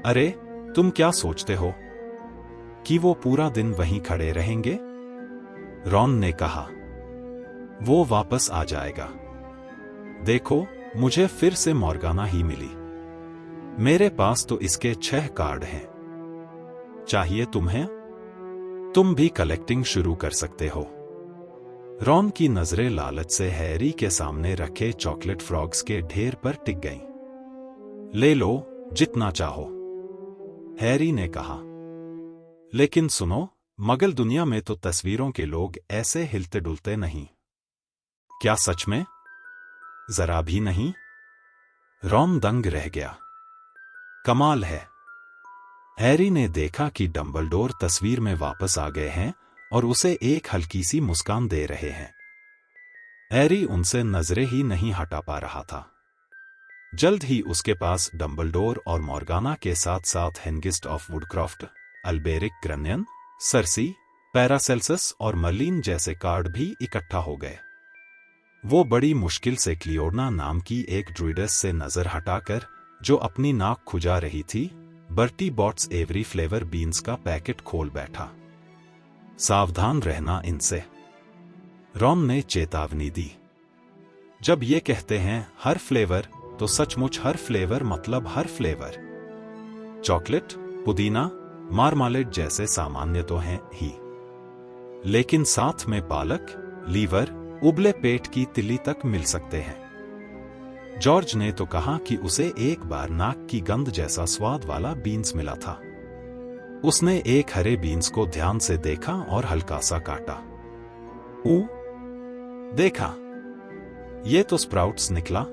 Speaker 1: अरे, तुम क्या सोचते हो कि वो पूरा दिन वहीं खड़े रहेंगे? रॉन ने कहा। वो वापस आ जाएगा। देखो, मुझे फिर से मॉर्गाना ही मिली। मेरे पास तो इसके 6 कार्ड हैं। चाहिए तुम्हें? तुम भी कलेक्टिंग शुरू कर सकते हो। रॉन की नजरें लालच से हैरी के सामने रखे चॉकलेट फ्रॉग्स के ढेर पर टिक गईं। ले लो, जितना चाहो, हैरी ने कहा। लेकिन सुनो, मगल दुनिया में तो तस्वीरों के लोग ऐसे हिलते डुलते नहीं। क्या सच में? जरा भी नहीं। रॉन दंग रह गया। कमाल है। हैरी ने देखा कि डंबलडोर तस्वीर में वापस आ गए हैं और उसे एक हल्की सी मुस्कान दे रहे हैं। हैरी उनसे नजरें ही नहीं हटा पा रहा था। जल्द ही उसके पास डंबलडोर और मॉर्गाना के साथ साथ हेंगिस्ट ऑफ वुडक्रॉफ्ट, अल्बेरिक ग्रनियन, सर्सी, पैरासेल्सस और मर्लिन जैसे कार्ड भी इकट्ठा हो गए। वो बड़ी मुश्किल से क्लियोर्ना नाम की एक ड्रूइडेस से नजर हटाकर, जो अपनी नाक खुजा रही थी, Bertie Bott's every flavour beans का पैकेट खोल बैठा। सावधान रहना इनसे, रॉन ने चेतावनी दी। जब ये कहते हैं हर फ्लेवर, तो सचमुच हर फ्लेवर मतलब हर फ्लेवर। चॉकलेट, पुदीना, मार्मालेड जैसे सामान्य तो हैं ही, लेकिन साथ में पालक, लीवर, उबले पेट की तिल्ली तक मिल सकते हैं। जॉर्ज ने तो कहा कि उसे एक बार नाक की गंध जैसा स्वाद वाला बीन्स मिला था। उसने एक हरे बीन्स को ध्यान से देखा और हल्का सा काटा। देखा, ये तो स्प्राउट्स निकला।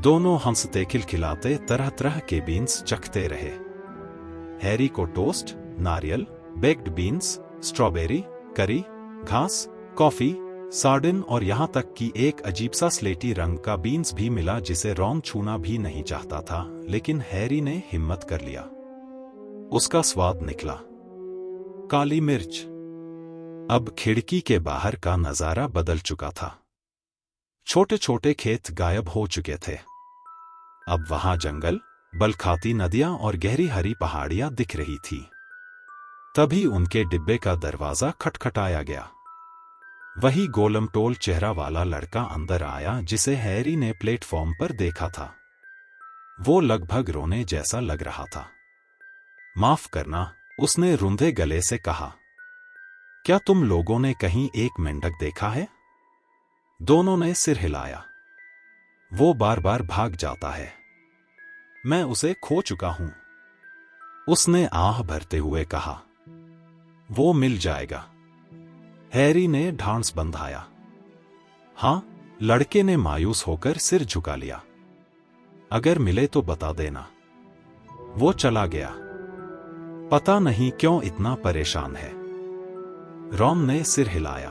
Speaker 1: दोनों हंसते खिलखिलाते तरह तरह के बीन्स चखते रहे। हैरी को टोस्ट, नारियल, बेक्ड बीन्स, स्ट्रॉबेरी, करी, घास, कॉफी, सार्डिन और यहां तक कि एक अजीब सा स्लेटी रंग का बीन्स भी मिला जिसे रॉन छूना भी नहीं चाहता था, लेकिन हैरी ने हिम्मत कर लिया। उसका स्वाद निकला, काली मिर्च। अब खिड़की के बाहर का नजारा बदल चुका था। छोटे छोटे खेत गायब हो चुके थे। अब वहां जंगल, बलखाती नदियां और गहरी हरी पहाड़ियां दिख रही थी। तभी उनके डिब्बे का दरवाजा खटखटाया गया। वही गोलमटोल चेहरा वाला लड़का अंदर आया जिसे हैरी ने प्लेटफॉर्म पर देखा था। वो लगभग रोने जैसा लग रहा था। माफ करना, उसने रुंधे गले से कहा। क्या तुम लोगों ने कहीं एक मेंढक देखा है? दोनों ने सिर हिलाया। वो बार बार भाग जाता है। मैं उसे खो चुका हूं, उसने आह भरते हुए कहा। वो मिल जाएगा, हैरी ने ढांस बंधाया। हां, लड़के ने मायूस होकर सिर झुका लिया। अगर मिले तो बता देना। वो चला गया। पता नहीं क्यों इतना परेशान है। रॉन ने सिर हिलाया।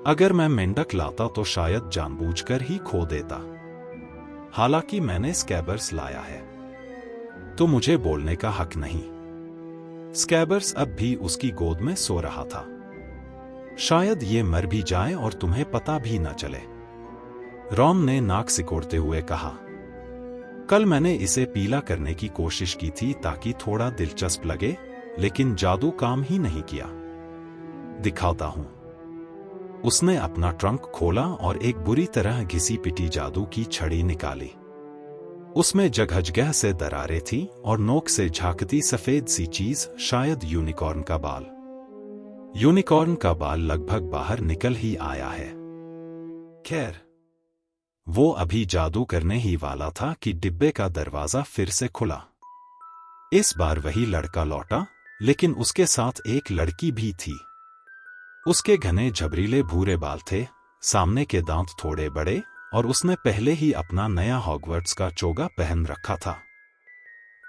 Speaker 1: अगर मैं मेंढक लाता तो शायद जानबूझकर ही खो देता। हालांकि मैंने स्कैबर्स लाया है, तो मुझे बोलने का हक नहीं। स्कैबर्स अब भी उसकी गोद में सो रहा था। शायद ये मर भी जाए और तुम्हें पता भी न चले, रॉन ने नाक सिकोड़ते हुए कहा। कल मैंने इसे पीला करने की कोशिश की थी ताकि थोड़ा दिलचस्प लगे, लेकिन जादू काम ही नहीं किया। दिखाता हूं। उसने अपना ट्रंक खोला और एक बुरी तरह घिसी पिटी जादू की छड़ी निकाली। उसमें जगह जगह से दरारें थीं और नोक से झांकती सफेद सी चीज, शायद यूनिकॉर्न का बाल। यूनिकॉर्न का बाल लगभग बाहर निकल ही आया है। खैर, वो अभी जादू करने ही वाला था कि डिब्बे का दरवाजा फिर से खुला। इस बार वही लड़का लौटा, लेकिन उसके साथ एक लड़की भी थी। उसके घने झबरीले भूरे बाल थे, सामने के दांत थोड़े बड़े, और उसने पहले ही अपना नया हॉगवर्ट्स का चोगा पहन रखा था।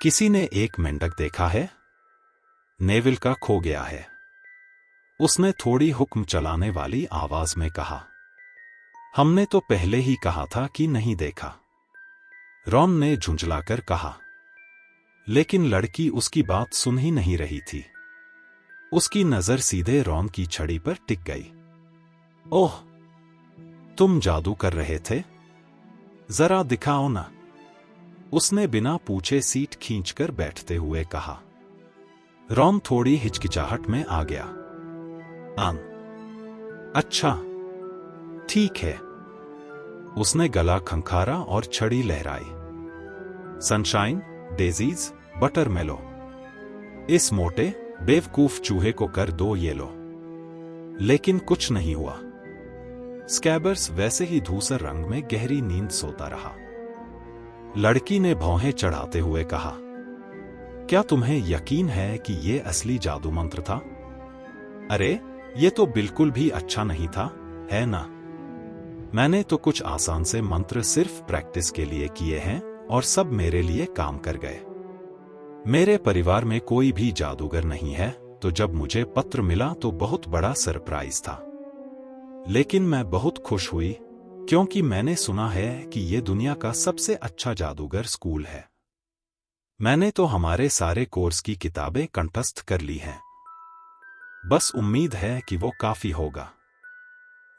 Speaker 1: किसी ने एक मेंढक देखा है? नेविल का खो गया है, उसने थोड़ी हुक्म चलाने वाली आवाज में कहा। हमने तो पहले ही कहा था कि नहीं देखा, रॉन ने झुंझलाकर कहा। लेकिन लड़की उसकी बात सुन ही नहीं रही थी। उसकी नजर सीधे रॉन की छड़ी पर टिक गई। ओह, तुम जादू कर रहे थे? जरा दिखाओ ना, उसने बिना पूछे सीट खींचकर बैठते हुए कहा। रॉन थोड़ी हिचकिचाहट में आ गया। अच्छा, ठीक है, उसने गला खंखारा और छड़ी लहराई। सनशाइन, डेजीज, बटरमेलो, इस मोटे बेवकूफ चूहे को कर दो ये लो। लेकिन कुछ नहीं हुआ। स्कैबर्स वैसे ही धूसर रंग में गहरी नींद सोता रहा। लड़की ने भौहें चढ़ाते हुए कहा, क्या तुम्हें यकीन है कि यह असली जादू मंत्र था? अरे, ये तो बिल्कुल भी अच्छा नहीं था, है ना? मैंने तो कुछ आसान से मंत्र सिर्फ प्रैक्टिस के लिए किए हैं और सब मेरे लिए काम कर गए। मेरे परिवार में कोई भी जादूगर नहीं है, तो जब मुझे पत्र मिला तो बहुत बड़ा सरप्राइज था। लेकिन मैं बहुत खुश हुई, क्योंकि मैंने सुना है कि ये दुनिया का सबसे अच्छा जादूगर स्कूल है। मैंने तो हमारे सारे कोर्स की किताबें कंठस्थ कर ली हैं। बस उम्मीद है कि वो काफी होगा।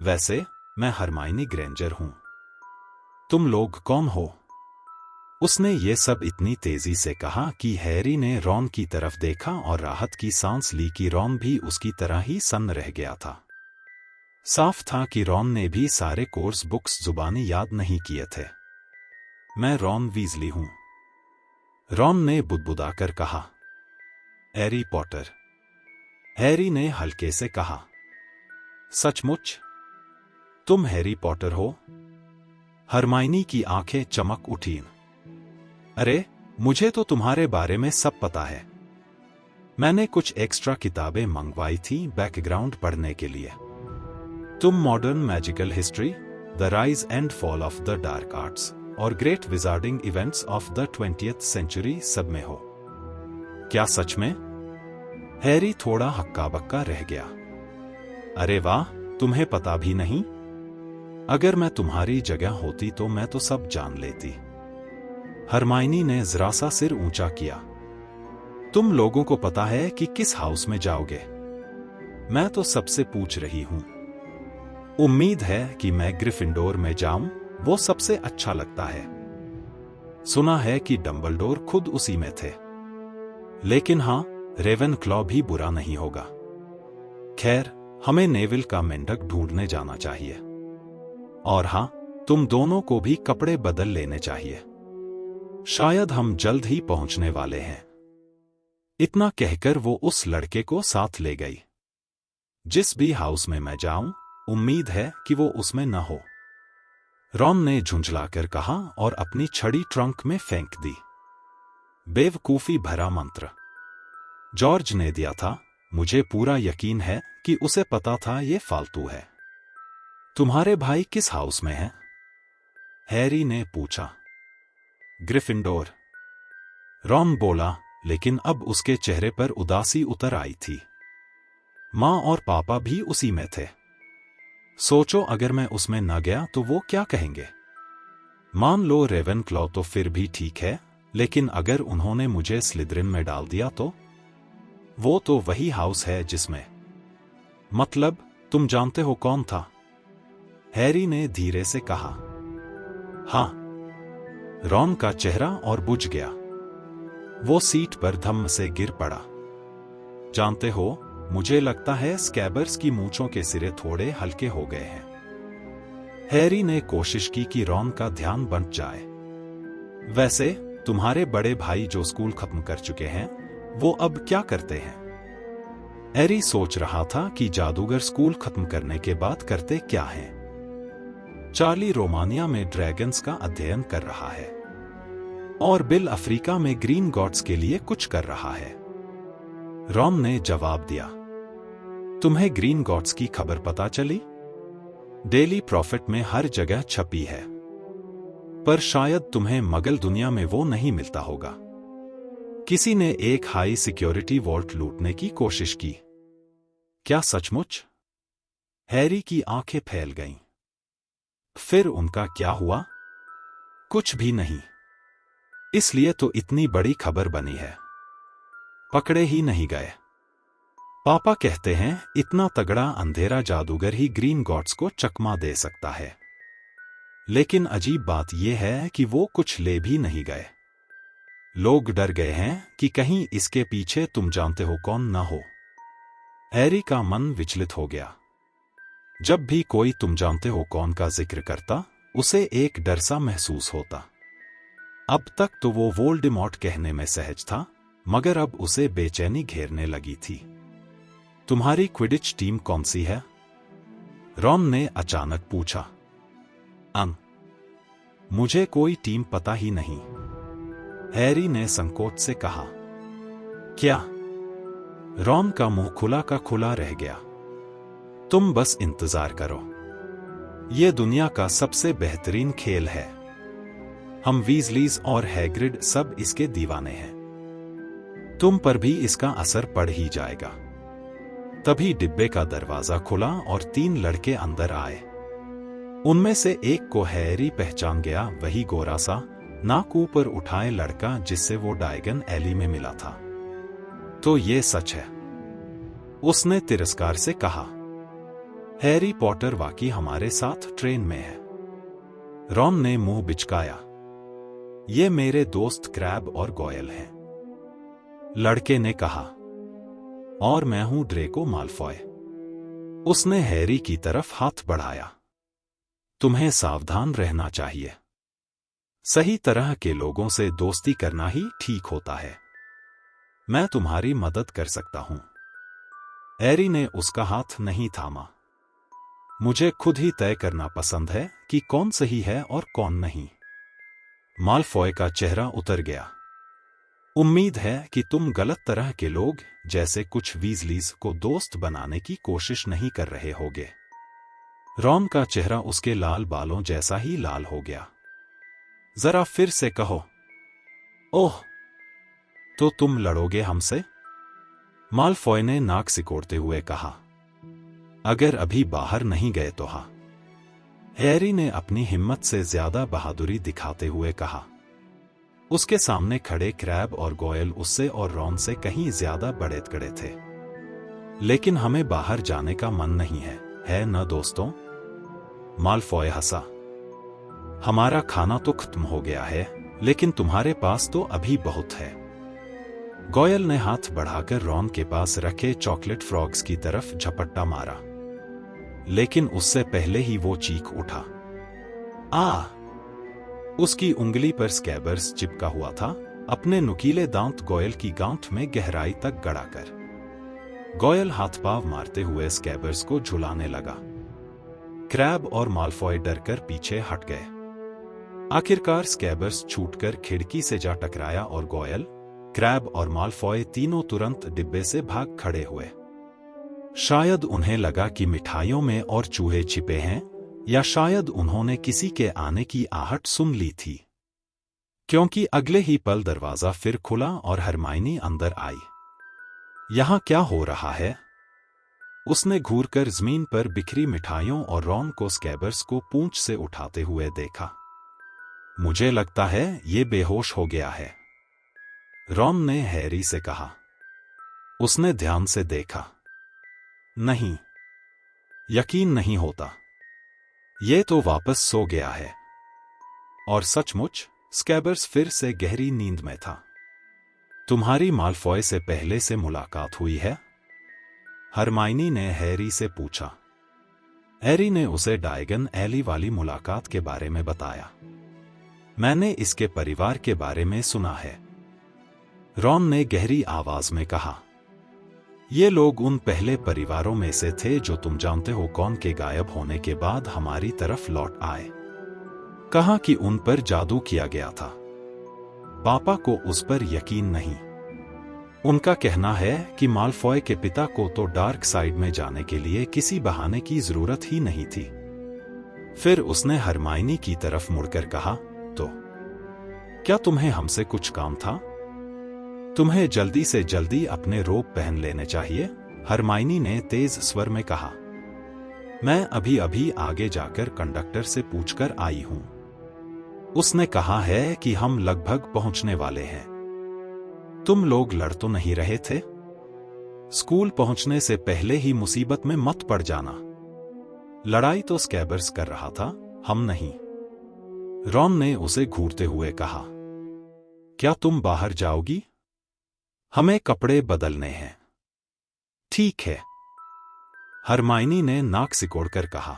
Speaker 1: वैसे, मैं हरमाइनी ग्रेंजर हूं। तुम लोग कौन हो? उसने ये सब इतनी तेजी से कहा कि हैरी ने रॉन की तरफ देखा और राहत की सांस ली कि रॉन भी उसकी तरह ही सन्न रह गया था। साफ था कि रॉन ने भी सारे कोर्स बुक्स जुबानी याद नहीं किए थे। मैं रॉन वीजली हूं, रॉन ने बुदबुदाकर कहा। हैरी पॉटर, हैरी ने हल्के से कहा। सचमुच? तुम हैरी पॉटर हो? हरमाइनी की आंखें चमक उठीं। अरे, मुझे तो तुम्हारे बारे में सब पता है। मैंने कुछ एक्स्ट्रा किताबें मंगवाई थी बैकग्राउंड पढ़ने के लिए। तुम modern magical history, the rise and fall of the dark arts और great wizarding events of the 20th century सब में हो। क्या सच में? हैरी थोड़ा हक्का बक्का रह गया। अरे वाह, तुम्हें पता भी नहीं? अगर मैं तुम्हारी जगह होती तो मैं तो सब जान लेती। हरमाइनी ने जरा सा सिर ऊंचा किया। तुम लोगों को पता है कि किस हाउस में जाओगे? मैं तो सबसे पूछ रही हूं। उम्मीद है कि मैं ग्रिफिंडोर में जाऊं, वो सबसे अच्छा लगता है। सुना है कि डंबलडोर खुद उसी में थे। लेकिन हां, रेवेनक्लॉ भी बुरा नहीं होगा। खैर, हमें नेविल का मेंढक ढूंढने जाना चाहिए। और हां, तुम दोनों को भी कपड़े बदल लेने चाहिए। शायद हम जल्द ही पहुंचने वाले हैं। इतना कहकर वो उस लड़के को साथ ले गई। जिस भी हाउस में मैं जाऊं, उम्मीद है कि वो उसमें न हो, रॉन ने झुंझलाकर कहा और अपनी छड़ी ट्रंक में फेंक दी। बेवकूफी भरा मंत्र। जॉर्ज ने दिया था। मुझे पूरा यकीन है कि उसे पता था ये फालतू है। तुम्हारे भाई किस हाउस में हैं? हैरी ने पूछा। ग्रिफिंडोर, रॉन बोला, लेकिन अब उसके चेहरे पर उदासी उतर आई थी। माँ और पापा भी उसी में थे। सोचो, अगर मैं उसमें न गया तो वो क्या कहेंगे? मान लो रेवेनक्लॉ तो फिर भी ठीक है, लेकिन अगर उन्होंने मुझे स्लिदरिन में डाल दिया तो? वो तो वही हाउस है जिसमें। मतलब, तुम जानते हो कौन था? हैरी ने धीरे से कहा। हाँ। रॉन का चेहरा और बुझ गया। वो सीट पर धम्म से गिर पड़ा। जानते हो, मुझे लगता है स्कैबर्स की मूंछों के सिरे थोड़े हल्के हो गए हैं। हैरी ने कोशिश की कि रॉन का ध्यान बंट जाए। वैसे, तुम्हारे बड़े भाई जो स्कूल खत्म कर चुके हैं, वो अब क्या करते हैं? हैरी सोच रहा था कि जादूगर स्कूल खत्म करने के बाद करते क्या हैं। चार्ली रोमानिया में ड्रैगन्स का अध्ययन कर रहा है और बिल अफ्रीका में ग्रीन गॉड्स के लिए कुछ कर रहा है। रॉन ने जवाब दिया। तुम्हें ग्रीन गॉड्स की खबर पता चली? डेली प्रॉफिट में हर जगह छपी है, पर शायद तुम्हें मगल दुनिया में वो नहीं मिलता होगा। किसी ने एक हाई सिक्योरिटी वॉल्ट लूटने की कोशिश की। क्या सचमुच? हैरी की आंखें फैल गईं। फिर उनका क्या हुआ? कुछ भी नहीं। इसलिए तो इतनी बड़ी खबर बनी है। पकड़े ही नहीं गए। पापा कहते हैं इतना तगड़ा अंधेरा जादूगर ही ग्रीन गॉड्स को चकमा दे सकता है। लेकिन अजीब बात यह है कि वो कुछ ले भी नहीं गए। लोग डर गए हैं कि कहीं इसके पीछे तुम जानते हो कौन न हो। हैरी का मन विचलित हो गया। जब भी कोई तुम जानते हो कौन का जिक्र करता, उसे एक डर सा महसूस होता। अब तक तो वो वोल्डेमॉर्ट कहने में सहज था, मगर अब उसे बेचैनी घेरने लगी थी। तुम्हारी क्विडिच टीम कौन सी है? रॉन ने अचानक पूछा। मुझे कोई टीम पता ही नहीं, हैरी ने संकोच से कहा। क्या? रॉन का मुंह खुला का खुला रह गया। तुम बस इंतजार करो। यह दुनिया का सबसे बेहतरीन खेल है। हम वीजलीज और हैग्रिड सब इसके दीवाने हैं। तुम पर भी इसका असर पड़ ही जाएगा। तभी डिब्बे का दरवाजा खुला और 3 लड़के अंदर आए। उनमें से एक को हैरी पहचान गया, वही गोरा सा, नाक ऊपर उठाए लड़का जिससे वो डायगन एली में मिला था। तो ये सच है, उसने तिरस्कार से कहा। हैरी पॉटर वाकई हमारे साथ ट्रेन में है। रॉन ने मुंह बिचकाया। ये मेरे दोस्त क्रैब और गोयल हैं, लड़के ने कहा। और मैं हूं ड्रेको माल्फॉय। उसने हैरी की तरफ हाथ बढ़ाया। तुम्हें सावधान रहना चाहिए। सही तरह के लोगों से दोस्ती करना ही ठीक होता है। मैं तुम्हारी मदद कर सकता हूं। हैरी ने उसका हाथ नहीं थामा। मुझे खुद ही तय करना पसंद है कि कौन सही है और कौन नहीं। माल्फॉय का चेहरा उतर गया। उम्मीद है कि तुम गलत तरह के लोग जैसे कुछ वीजलीज को दोस्त बनाने की कोशिश नहीं कर रहे होगे। रॉन का चेहरा उसके लाल बालों जैसा ही लाल हो गया। जरा फिर से कहो। ओह, तो तुम लड़ोगे हमसे? माल्फॉय ने नाक सिकोड़ते हुए कहा। अगर अभी बाहर नहीं गए तो। हाँ, हैरी ने अपनी हिम्मत से ज्यादा बहादुरी दिखाते हुए कहा। उसके सामने खड़े क्रैब और गोयल उससे और रॉन से कहीं ज्यादा बड़े तगड़े थे। लेकिन हमें बाहर जाने का मन नहीं है न दोस्तों? मालफॉय हंसा। हमारा खाना तो खत्म हो गया है, लेकिन तुम्हारे पास तो अभी बहुत है। गोयल ने हाथ बढ़ाकर रॉन के पास रखे चॉकलेट फ्रॉग्स की तरफ झपट्टा मारा, लेकिन उससे पहले ही वो चीख उठा। आ! उसकी उंगली पर स्कैबर्स चिपका हुआ था, अपने नुकीले दांत गोयल की गांठ में गहराई तक गड़ाकर। गोयल हाथ पांव मारते हुए स्कैबर्स को झुलाने लगा। क्रैब और मालफॉय डरकर पीछे हट गए। आखिरकार स्कैबर्स छूटकर खिड़की से जा टकराया और गोयल, क्रैब और मालफॉय तीनों तुरंत डिब्बे से भाग खड़े हुए। शायद उन्हें लगा कि मिठाइयों में और चूहे छिपे हैं, या शायद उन्होंने किसी के आने की आहट सुन ली थी, क्योंकि अगले ही पल दरवाजा फिर खुला और हरमाइनी अंदर आई। यहां क्या हो रहा है? उसने घूरकर जमीन पर बिखरी मिठाइयों और रॉन को स्कैबर्स को पूंछ से उठाते हुए देखा। मुझे लगता है ये बेहोश हो गया है, रॉन ने हैरी से कहा। उसने ध्यान से देखा। नहीं, यकीन नहीं होता, ये तो वापस सो गया है। और सचमुच स्कैबर्स फिर से गहरी नींद में था। तुम्हारी मालफॉय से पहले से मुलाकात हुई है? हरमाइनी ने हैरी से पूछा। हैरी ने उसे डायगन एली वाली मुलाकात के बारे में बताया। मैंने इसके परिवार के बारे में सुना है, रॉन ने गहरी आवाज में कहा। ये लोग उन पहले परिवारों में से थे जो तुम जानते हो कौन के गायब होने के बाद हमारी तरफ लौट आए। कहा कि उन पर जादू किया गया था। पापा को उस पर यकीन नहीं। उनका कहना है कि मालफॉय के पिता को तो डार्क साइड में जाने के लिए किसी बहाने की जरूरत ही नहीं थी। फिर उसने हरमाइनी की तरफ मुड़कर कहा, तो क्या तुम्हें हमसे कुछ काम था? तुम्हें जल्दी से जल्दी अपने रोब पहन लेने चाहिए, हरमाइनी ने तेज स्वर में कहा। मैं अभी अभी आगे जाकर कंडक्टर से पूछकर आई हूं। उसने कहा है कि हम लगभग पहुंचने वाले हैं। तुम लोग लड़ तो नहीं रहे थे? स्कूल पहुंचने से पहले ही मुसीबत में मत पड़ जाना। लड़ाई तो स्कैबर्स कर रहा था, हम नहीं, रॉन ने उसे घूरते हुए कहा। क्या तुम बाहर जाओगी? हमें कपड़े बदलने हैं। ठीक है, हरमाइनी ने नाक सिकोड़कर कहा।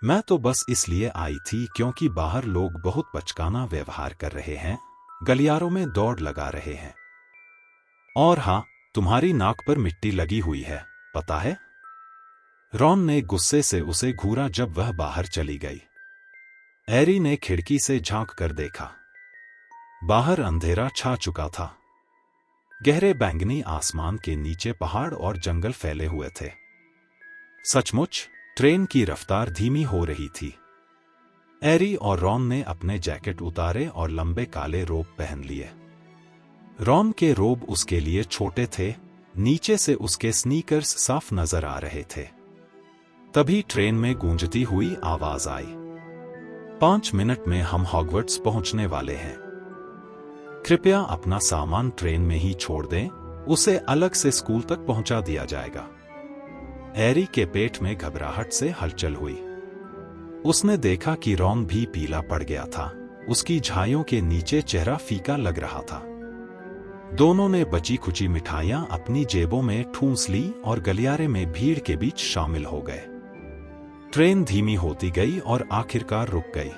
Speaker 1: मैं तो बस इसलिए आई थी क्योंकि बाहर लोग बहुत बचकाना व्यवहार कर रहे हैं, गलियारों में दौड़ लगा रहे हैं। और हाँ, तुम्हारी नाक पर मिट्टी लगी हुई है, पता है? रॉन ने गुस्से से उसे घूरा जब वह बाहर चली गई। हैरी ने खिड़की से झांक कर देखा। बाहर अंधेरा छा चुका था। गहरे बैंगनी आसमान के नीचे पहाड़ और जंगल फैले हुए थे। सचमुच ट्रेन की रफ्तार धीमी हो रही थी। हैरी और रॉन ने अपने जैकेट उतारे और लंबे काले रोब पहन लिए। रॉन के रोब उसके लिए छोटे थे, नीचे से उसके स्नीकर्स साफ नजर आ रहे थे। तभी ट्रेन में गूंजती हुई आवाज आई। 5 मिनट में हम हॉगवर्ट्स पहुंचने वाले हैं। कृपया अपना सामान ट्रेन में ही छोड़ दें, उसे अलग से स्कूल तक पहुंचा दिया जाएगा। हैरी के पेट में घबराहट से हलचल हुई। उसने देखा कि रॉन भी पीला पड़ गया था, उसकी झाइयों के नीचे चेहरा फीका लग रहा था। दोनों ने बची खुची मिठाइयां अपनी जेबों में ठूंस ली और गलियारे में भीड़ के बीच शामिल हो गए। ट्रेन धीमी होती गई और आखिरकार रुक गई।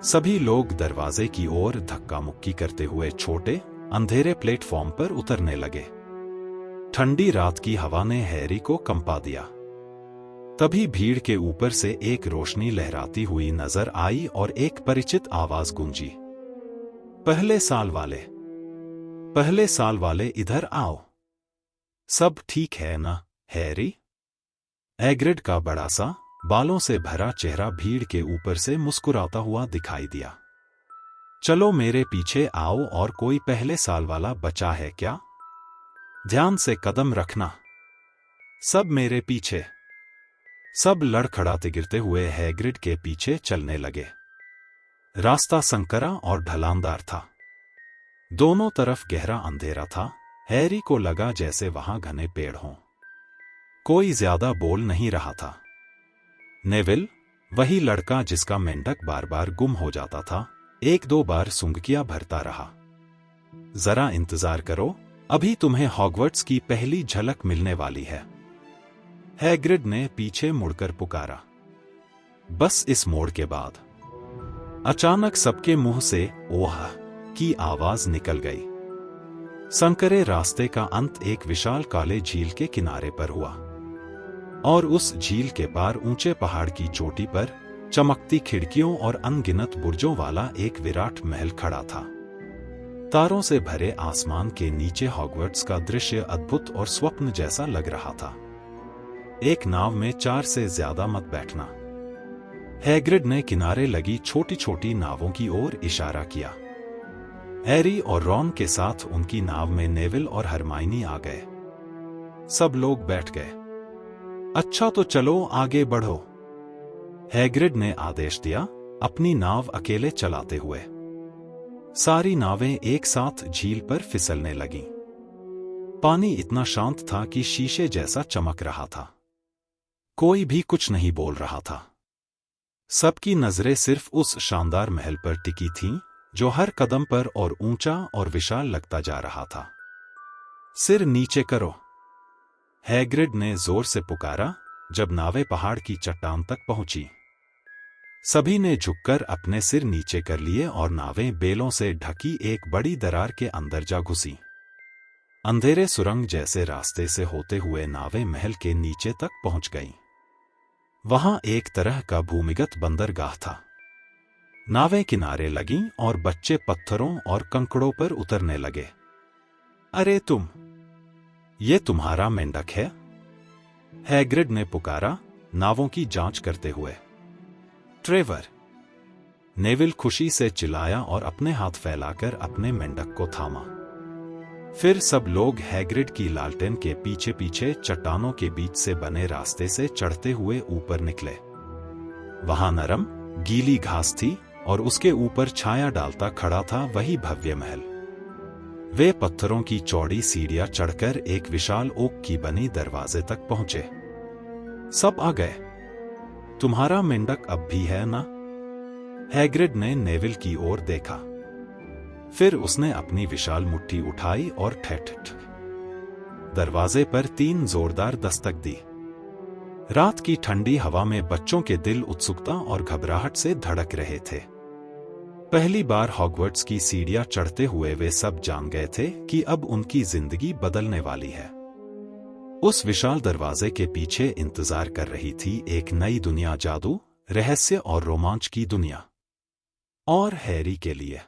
Speaker 1: सभी लोग दरवाजे की ओर धक्का मुक्की करते हुए छोटे अंधेरे प्लेटफॉर्म पर उतरने लगे। ठंडी रात की हवा ने हैरी को कंपा दिया। तभी भीड़ के ऊपर से एक रोशनी लहराती हुई नजर आई और एक परिचित आवाज गूंजी। पहले साल वाले इधर आओ। सब ठीक है ना, हैरी? हैग्रिड का बड़ा सा बालों से भरा चेहरा भीड़ के ऊपर से मुस्कुराता हुआ दिखाई दिया। चलो मेरे पीछे आओ। और कोई पहले साल वाला बचा है क्या? ध्यान से कदम रखना। सब मेरे पीछे। सब लड़खड़ाते गिरते हुए हैग्रिड के पीछे चलने लगे। रास्ता संकरा और ढलानदार था। दोनों तरफ गहरा अंधेरा था। हैरी को लगा जैसे वहां घने पेड़ हों। कोई ज्यादा बोल नहीं रहा था। नेविल, वही लड़का जिसका मेंढक बार बार गुम हो जाता था, एक दो बार सुंगकियां भरता रहा। जरा इंतजार करो, अभी तुम्हें हॉगवर्ट्स की पहली झलक मिलने वाली है। हैग्रिड ने पीछे मुड़कर पुकारा। बस इस मोड़ के बाद अचानक सबके मुंह से ओह की आवाज निकल गई। संकरे रास्ते का अंत एक विशाल काले झील के किनारे पर हुआ और उस झील के पार ऊंचे पहाड़ की चोटी पर चमकती खिड़कियों और अनगिनत बुर्जों वाला एक विराट महल खड़ा था। तारों से भरे आसमान के नीचे हॉगवर्ट्स का दृश्य अद्भुत और स्वप्न जैसा लग रहा था। एक नाव में 4 से ज्यादा मत बैठना। हैग्रिड ने किनारे लगी छोटी छोटी नावों की ओर इशारा किया। हैरी और रॉन के साथ उनकी नाव में नेविल और हरमाइनी आ गए। सब लोग बैठ गए। अच्छा तो चलो आगे बढ़ो, हैग्रिड ने आदेश दिया, अपनी नाव अकेले चलाते हुए। सारी नावें एक साथ झील पर फिसलने लगीं। पानी इतना शांत था कि शीशे जैसा चमक रहा था। कोई भी कुछ नहीं बोल रहा था। सबकी नजरें सिर्फ उस शानदार महल पर टिकी थीं, जो हर कदम पर और ऊंचा और विशाल लगता जा रहा था। सिर नीचे करो, हैग्रिड ने जोर से पुकारा जब नावें पहाड़ की चट्टान तक पहुंची। सभी ने झुककर अपने सिर नीचे कर लिए और नावें बेलों से ढकी एक बड़ी दरार के अंदर जा घुसी। अंधेरे सुरंग जैसे रास्ते से होते हुए नावें महल के नीचे तक पहुंच गईं। वहां एक तरह का भूमिगत बंदरगाह था। नावें किनारे लगीं और बच्चे पत्थरों और कंकड़ों पर उतरने लगे। अरे ये तुम्हारा मेंढक है? हैग्रिड ने पुकारा, नावों की जांच करते हुए। ट्रेवर, नेविल खुशी से चिल्लाया और अपने हाथ फैलाकर अपने मेंढक को थामा। फिर सब लोग हैग्रिड की लालटेन के पीछे पीछे चट्टानों के बीच से बने रास्ते से चढ़ते हुए ऊपर निकले। वहां नरम, गीली घास थी और उसके ऊपर छाया डालता खड़ा था वही भव्य महल। वे पत्थरों की चौड़ी सीढ़ियां चढ़कर एक विशाल ओक की बनी दरवाजे तक पहुंचे। सब आ गए। तुम्हारा मेंढक अब भी है ना? हैग्रिड ने नेविल की ओर देखा। फिर उसने अपनी विशाल मुट्ठी उठाई और ठठ दरवाजे पर 3 जोरदार दस्तक दी। रात की ठंडी हवा में बच्चों के दिल उत्सुकता और घबराहट से धड़क रहे थे। पहली बार हॉगवर्ट्स की सीढ़ियां चढ़ते हुए वे सब जान गए थे कि अब उनकी जिंदगी बदलने वाली है। उस विशाल दरवाजे के पीछे इंतजार कर रही थी एक नई दुनिया, जादू, रहस्य और रोमांच की दुनिया। और हैरी के लिए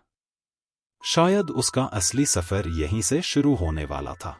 Speaker 1: शायद उसका असली सफर यहीं से शुरू होने वाला था।